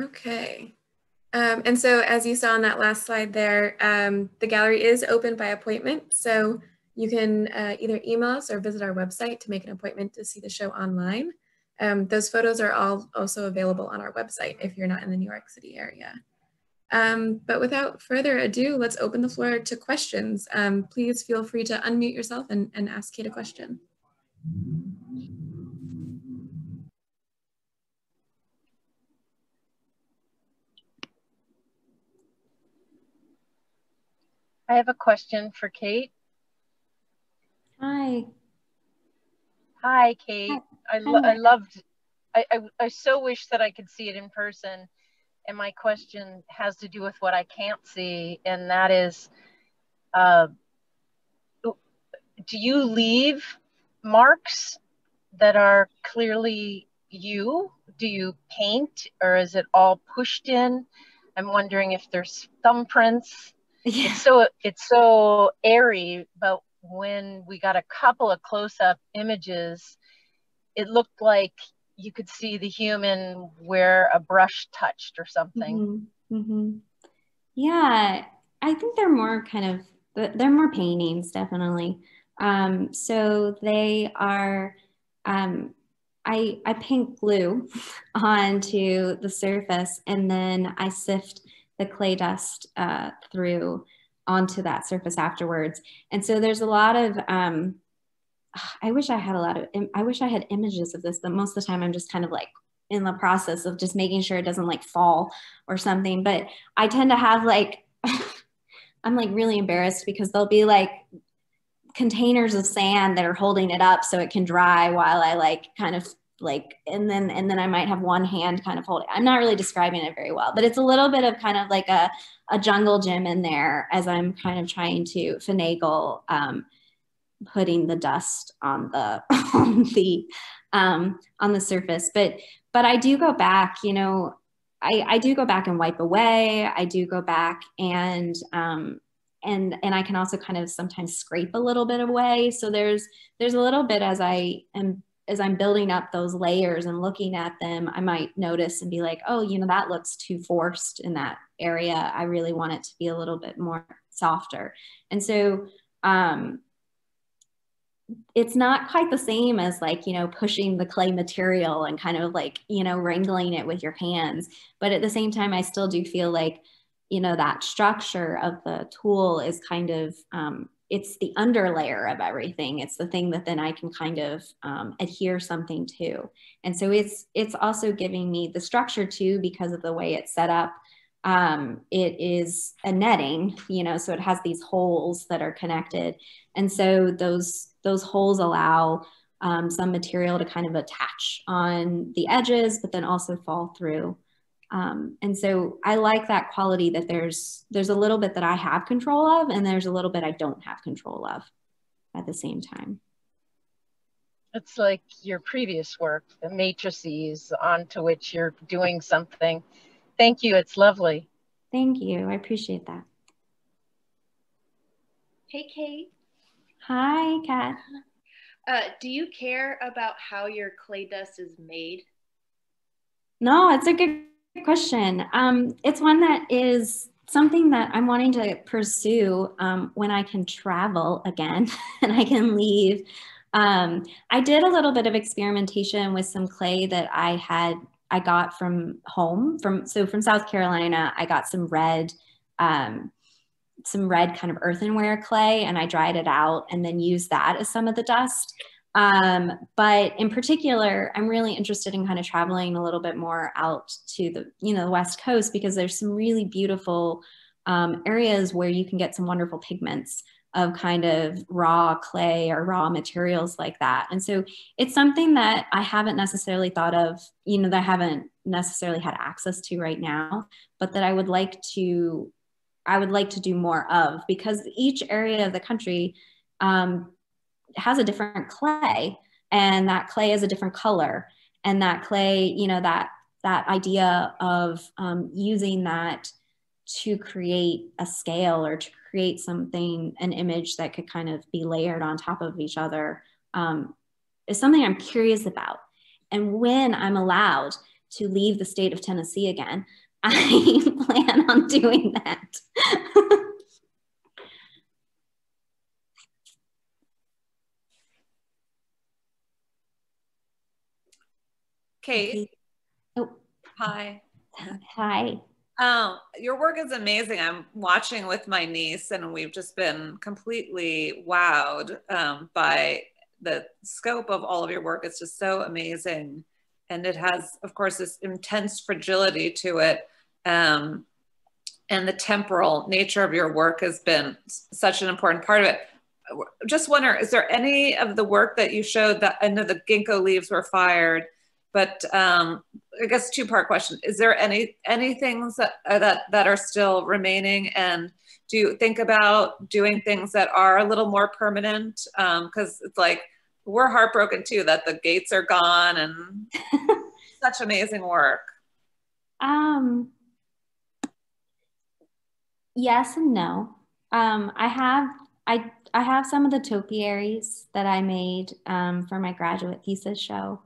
Okay. And so as you saw on that last slide there, the gallery is open by appointment. So you can either email us or visit our website to make an appointment to see the show online. Those photos are all also available on our website if you're not in the New York City area. But without further ado, let's open the floor to questions. Please feel free to unmute yourself and ask Kate a question. I have a question for Kate. Hi. Hi, Kate. I so wish that I could see it in person. And my question has to do with what I can't see. And that is, do you leave marks that are clearly you? Do you paint, or is it all pushed in? I'm wondering if there's thumbprints. Yeah. It's so airy, but when we got a couple of close-up images, it looked like you could see the human where a brush touched or something. Mm-hmm. Mm-hmm. Yeah, I think they're more they're more paintings, definitely. So they are, I paint glue onto the surface, and then I sift the clay dust through onto that surface afterwards. And so there's a lot of, I wish I had images of this, but most of the time I'm just kind of like in the process of just making sure it doesn't like fall or something. But I tend to have like, I'm like really embarrassed because there'll be like containers of sand that are holding it up so it can dry while I like kind of like, and then I might have one hand kind of holding. I'm not really describing it very well, but it's a little bit of kind of like a jungle gym in there as I'm kind of trying to finagle putting the dust on the on the surface. But I do go back, you know, I do go back and wipe away. I do go back and I can also kind of sometimes scrape a little bit away. So there's a little bit as I'm building up those layers and looking at them, I might notice and be like, oh, you know, that looks too forced in that area. I really want it to be a little bit more softer. And so it's not quite the same as like, you know, pushing the clay material and kind of like, you know, wrangling it with your hands. But at the same time, I still do feel like, you know, that structure of the tool is kind of, it's the underlayer of everything. It's the thing that then I can kind of adhere something to. And so it's also giving me the structure too, because of the way it's set up. It is a netting, you know, so it has these holes that are connected. And so those holes allow some material to kind of attach on the edges, but then also fall through. And so I like that quality that there's a little bit that I have control of, and there's a little bit I don't have control of at the same time. It's like your previous work, the matrices onto which you're doing something. Thank you. It's lovely. Thank you. I appreciate that. Hey, Kate. Hi, Kat. Do you care about how your clay dust is made? No, it's a good question. It's one that is something that I'm wanting to pursue when I can travel again and I can leave. I did a little bit of experimentation with some clay that I got from home, from South Carolina. I got some red kind of earthenware clay, and I dried it out and then used that as some of the dust. But in particular, I'm really interested in kind of traveling a little bit more out to the, you know, the West Coast, because there's some really beautiful areas where you can get some wonderful pigments of kind of raw clay or raw materials like that. And so it's something that I haven't necessarily thought of, you know, that I haven't necessarily had access to right now, but that I would like to do more of, because each area of the country has a different clay, and that clay is a different color. And that clay, you know, that idea of using that to create a scale or to create something, an image that could kind of be layered on top of each other, is something I'm curious about. And when I'm allowed to leave the state of Tennessee again, I plan on doing that. Kate. Oh. Hi. Hi. Your work is amazing. I'm watching with my niece, and we've just been completely wowed by the scope of all of your work. It's just so amazing. And it has, of course, this intense fragility to it. And the temporal nature of your work has been such an important part of it. Just wonder, is there any of the work that you showed that, I know the ginkgo leaves were fired, but I guess two-part question. Is there any things that are still remaining? And do you think about doing things that are a little more permanent? Because it's like, we're heartbroken too that the gates are gone, and such amazing work. Yes and no. I have some of the topiaries that I made for my graduate thesis show.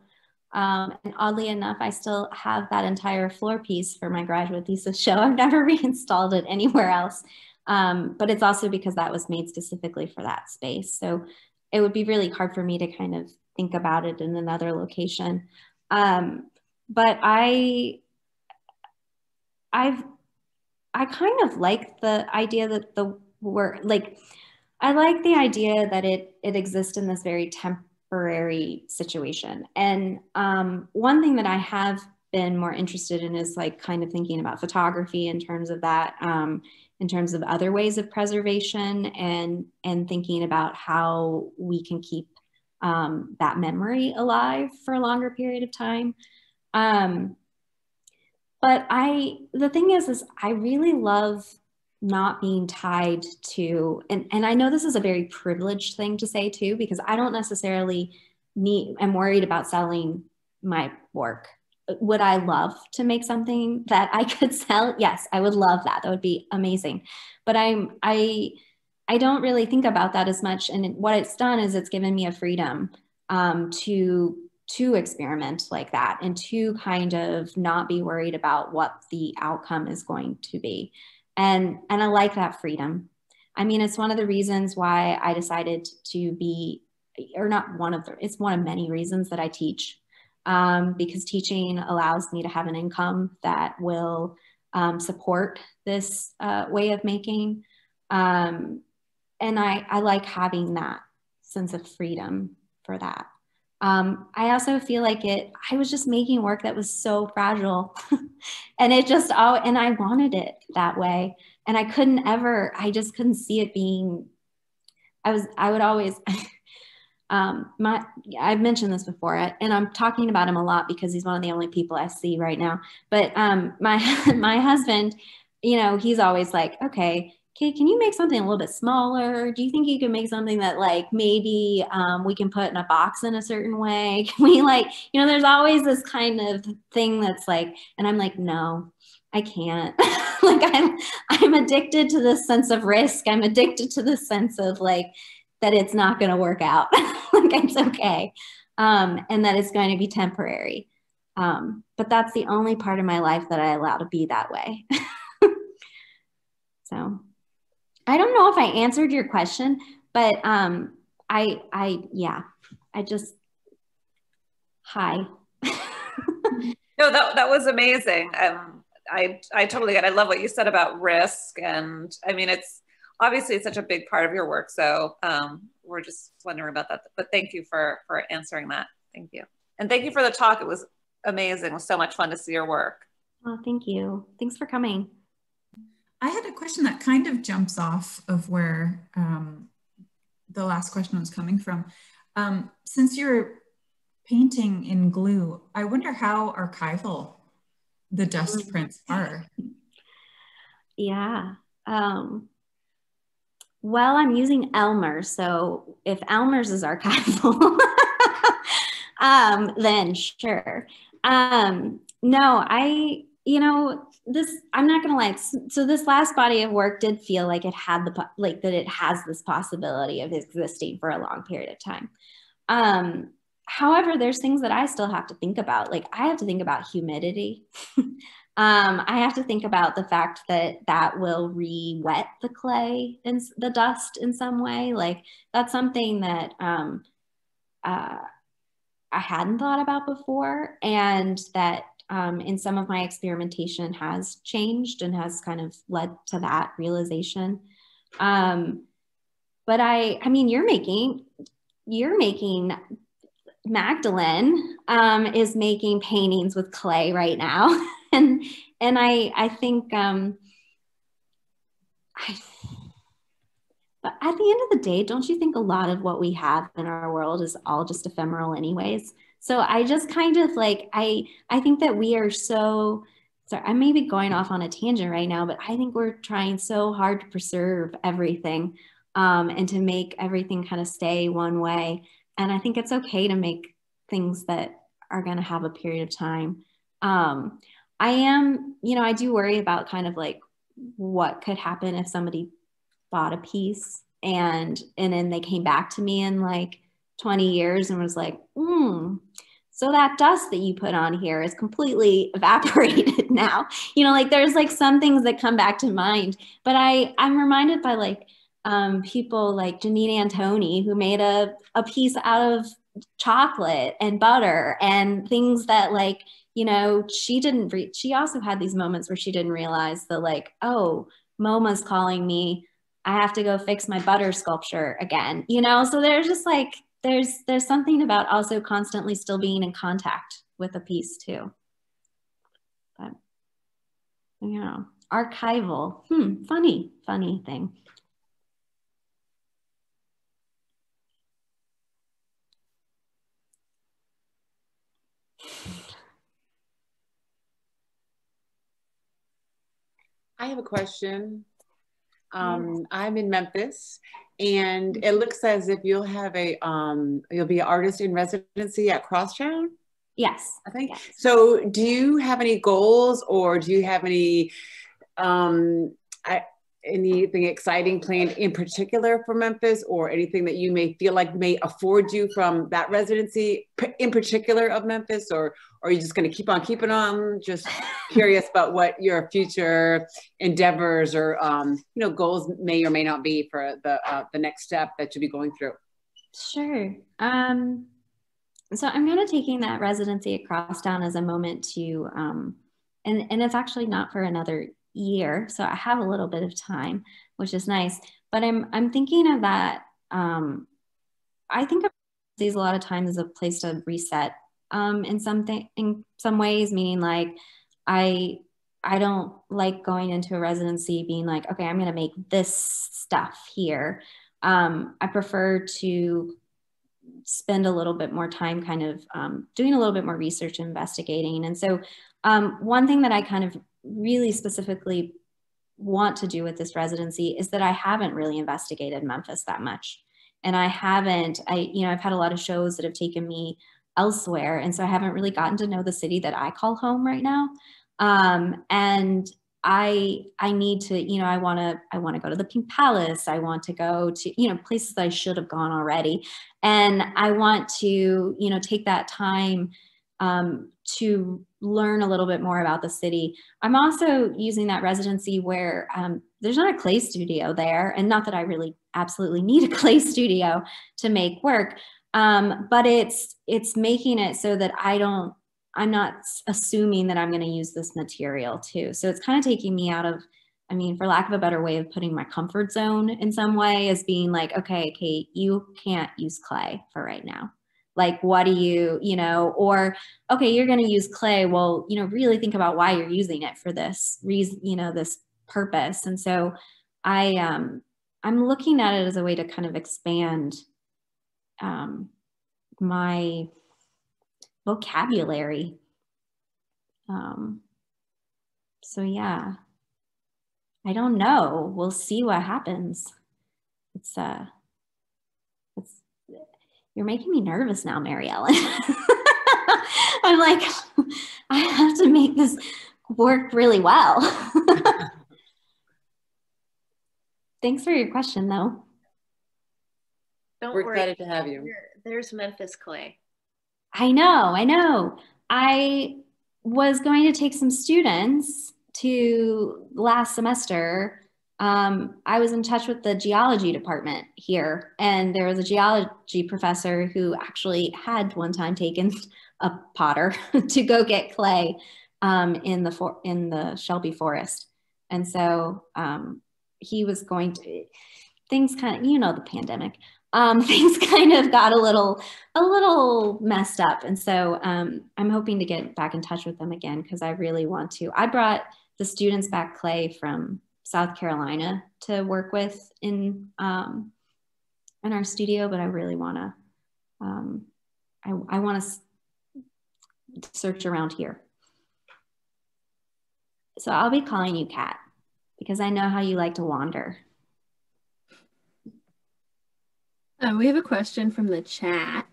And oddly enough, I still have that entire floor piece for my graduate thesis show. I've never reinstalled it anywhere else. But it's also because that was made specifically for that space. So it would be really hard for me to kind of think about it in another location. But I kind of like the idea that the work, like, I like the idea that it exists in this very temporary situation. And one thing that I have been more interested in is like kind of thinking about photography in terms of that, in terms of other ways of preservation, and thinking about how we can keep that memory alive for a longer period of time. But the thing is I really love not being tied to, and I know this is a very privileged thing to say too, because I don't necessarily am worried about selling my work. Would I love to make something that I could sell? Yes, I would love that. That would be amazing. But I don't really think about that as much. And what it's done is it's given me a freedom to experiment like that, and to kind of not be worried about what the outcome is going to be. And I like that freedom. I mean, it's one of the reasons why I decided to be, or not one of the, it's one of many reasons that I teach, because teaching allows me to have an income that will support this way of making. And I like having that sense of freedom for that. I also feel like I was just making work that was so fragile and and I wanted it that way. And I just couldn't see it being, I would always, I've mentioned this before, and I'm talking about him a lot because he's one of the only people I see right now. But my husband, he's always like, okay, Kate, can you make something a little bit smaller? Do you think you can make something that like maybe we can put in a box in a certain way? Can we there's always this kind of thing that's like, and I'm like, no, I can't. Like I'm addicted to this sense of risk. I'm addicted to this sense of like that it's not going to work out. Like it's okay. And that it's going to be temporary. But that's the only part of my life that I allow to be that way. So I don't know if I answered your question, but hi. No, that was amazing. I totally get it. I love what you said about risk. And I mean, it's such a big part of your work. So we're just wondering about that. But thank you for answering that. Thank you. And thank you for the talk. It was amazing. It was so much fun to see your work. Oh, thank you. Thanks for coming. I had a question that kind of jumps off of where the last question was coming from. Since you're painting in glue, I wonder how archival the dust prints are. Yeah. Well, I'm using Elmer's, so if Elmer's is archival, then sure. No, I'm not gonna lie. So this last body of work did feel like it had that it has this possibility of existing for a long period of time. however, there's things that I still have to think about. Like I have to think about humidity. I have to think about the fact that that will re-wet the clay and the dust in some way. Like that's something that I hadn't thought about before, and that in some of my experimentation has changed and has kind of led to that realization. But I mean, you're making Magdalene is making paintings with clay right now. and I think but at the end of the day, don't you think a lot of what we have in our world is all just ephemeral anyways? So I just kind of like, I think that we are so, sorry, I may be going off on a tangent right now, but I think we're trying so hard to preserve everything and to make everything kind of stay one way. And I think it's okay to make things that are going to have a period of time. I am, you know, I do worry about kind of like what could happen if somebody bought a piece and then they came back to me in like 20 years and was like, so that dust that you put on here is completely evaporated now. You know, like there's like some things that come back to mind, but I'm reminded by like people like Janine Antoni, who made a piece out of chocolate and butter and things that like, you know, she also had these moments where she didn't realize that like, oh, MoMA's calling me, I have to go fix my butter sculpture again, you know? So there's just like, there's something about also constantly still being in contact with a piece too. But, you know, archival, funny thing. I have a question. I'm in Memphis, and it looks as if you'll have you'll be an artist in residency at Crosstown. Yes, I think. Yes. So do you have any goals, or do you have any anything exciting planned in particular for Memphis, or anything that you may feel like may afford you from that residency in particular of Memphis, or are you just going to keep on keeping on? Just curious about what your future endeavors or goals may or may not be for the next step that you'll be going through. Sure. So I'm kind of taking that residency at Crosstown as a moment to, and it's actually not for another year, so I have a little bit of time, which is nice. But I'm thinking of that. I think of these a lot of times as a place to reset in some ways, meaning like I don't like going into a residency being like, okay, I'm going to make this stuff here. I prefer to spend a little bit more time kind of doing a little bit more research and investigating. And so one thing that I kind of really specifically want to do with this residency is that I haven't really investigated Memphis that much. And I've had a lot of shows that have taken me elsewhere. And so I haven't really gotten to know the city that I call home right now. And I need to, I want to go to the Pink Palace. I want to go to, places that I should have gone already. And I want to, take that time to learn a little bit more about the city. I'm also using that residency where there's not a clay studio there, and not that I really absolutely need a clay studio to make work, but it's making it so that I'm not assuming that I'm going to use this material too. So it's kind of taking me out of, for lack of a better way of putting my comfort zone in some way, as being like, okay, Kate, you can't use clay for right now. Like, what do you, or, okay, you're going to use clay. Well, really think about why you're using it for this reason, this purpose. And so I'm looking at it as a way to kind of expand my vocabulary. So yeah, I don't know. We'll see what happens. You're making me nervous now, Mary Ellen. I'm like, I have to make this work really well. Thanks for your question, though. Don't We're worry. excited to have you. There's Memphis clay. I know. I was going to take some students to last semester. I was in touch with the geology department here, and there was a geology professor who actually had one time taken a potter to go get clay in the Shelby Forest. And so he was going to, things kind of, the pandemic, things kind of got a little messed up. And so I'm hoping to get back in touch with them again, because I really want to. I brought the students back clay from South Carolina to work with in our studio, but I really want to, I want to search around here. So I'll be calling you Kat, because I know how you like to wander. We have a question from the chat.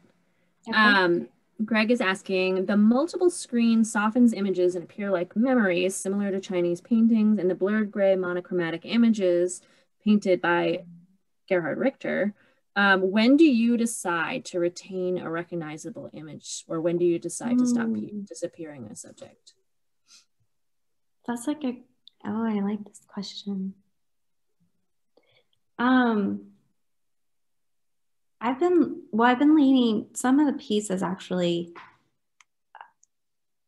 Okay. Greg is asking, the multiple screen softens images and appear like memories, similar to Chinese paintings, and the blurred gray monochromatic images painted by Gerhard Richter. When do you decide to retain a recognizable image, or when do you decide to stop disappearing a subject? That's like I like this question. I've been leaning, some of the pieces actually,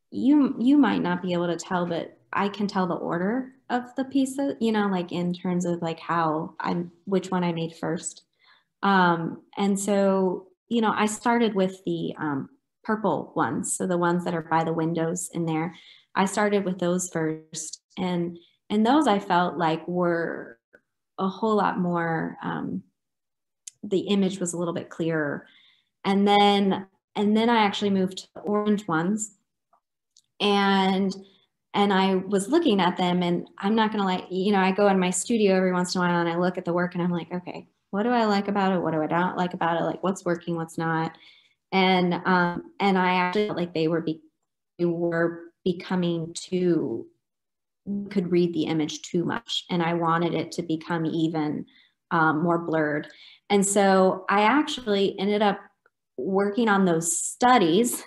you might not be able to tell, but I can tell the order of the pieces, like in terms of like which one I made first. And so, I started with the purple ones. So the ones that are by the windows in there, I started with those first. And those I felt like were a whole lot more, the image was a little bit clearer. And then I actually moved to the orange ones, and I was looking at them, and I'm not going to lie, I go in my studio every once in a while and I look at the work and I'm like, okay, what do I like about it? What do I not like about it? Like, what's working, what's not? And I actually felt like they were becoming too, could read the image too much, and I wanted it to become even more blurred. And so I actually ended up working on those studies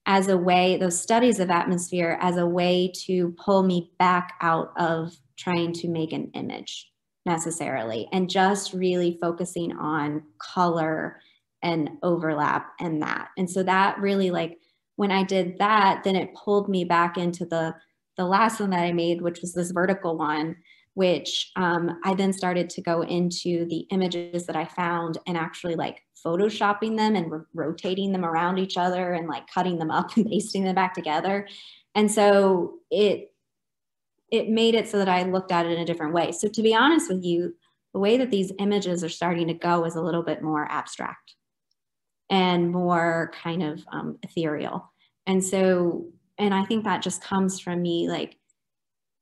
as a way, those studies of atmosphere as a way to pull me back out of trying to make an image necessarily, and just really focusing on color and overlap and that. And so that really, like, when I did that, then it pulled me back into the last one that I made, which was this vertical one, which I then started to go into the images that I found and actually like photoshopping them and rotating them around each other and like cutting them up and pasting them back together. And so it made it so that I looked at it in a different way. So to be honest with you, the way that these images are starting to go is a little bit more abstract and more kind of ethereal. And so, and I think that just comes from me, like,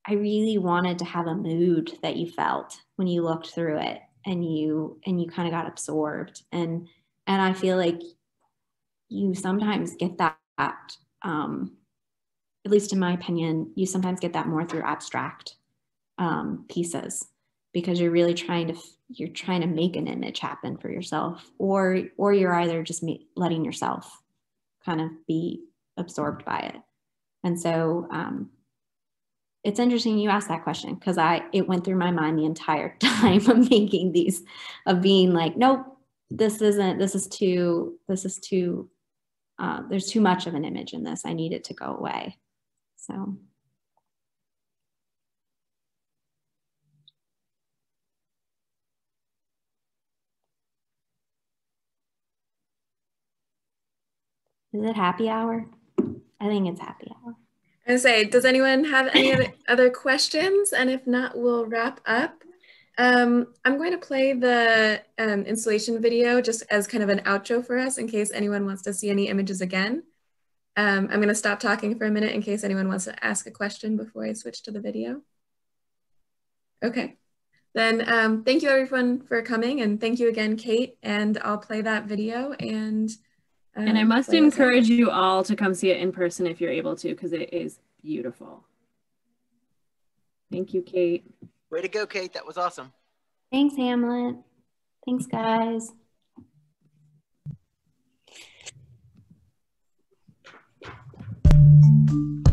I really wanted to have a mood that you felt when you looked through it, and you kind of got absorbed. And I feel like you sometimes get that, at least in my opinion, you sometimes get that more through abstract pieces, because you're really trying to make an image happen for yourself, or you're either just letting yourself kind of be absorbed by it. And so it's interesting you asked that question, because it went through my mind the entire time of making these, of being like, nope, this is too, there's too much of an image in this. I need it to go away. So. Is it happy hour? I think it's happy hour. I was gonna say, does anyone have any other questions? And if not, we'll wrap up. I'm going to play the installation video just as kind of an outro for us in case anyone wants to see any images again. I'm going to stop talking for a minute in case anyone wants to ask a question before I switch to the video. Okay, then thank you everyone for coming, and thank you again, Kate, and I'll play that video. And I must encourage you all to come see it in person if you're able to, because it is beautiful. Thank you, Kate. Way to go, Kate. That was awesome. Thanks, Hamlet. Thanks, guys. you.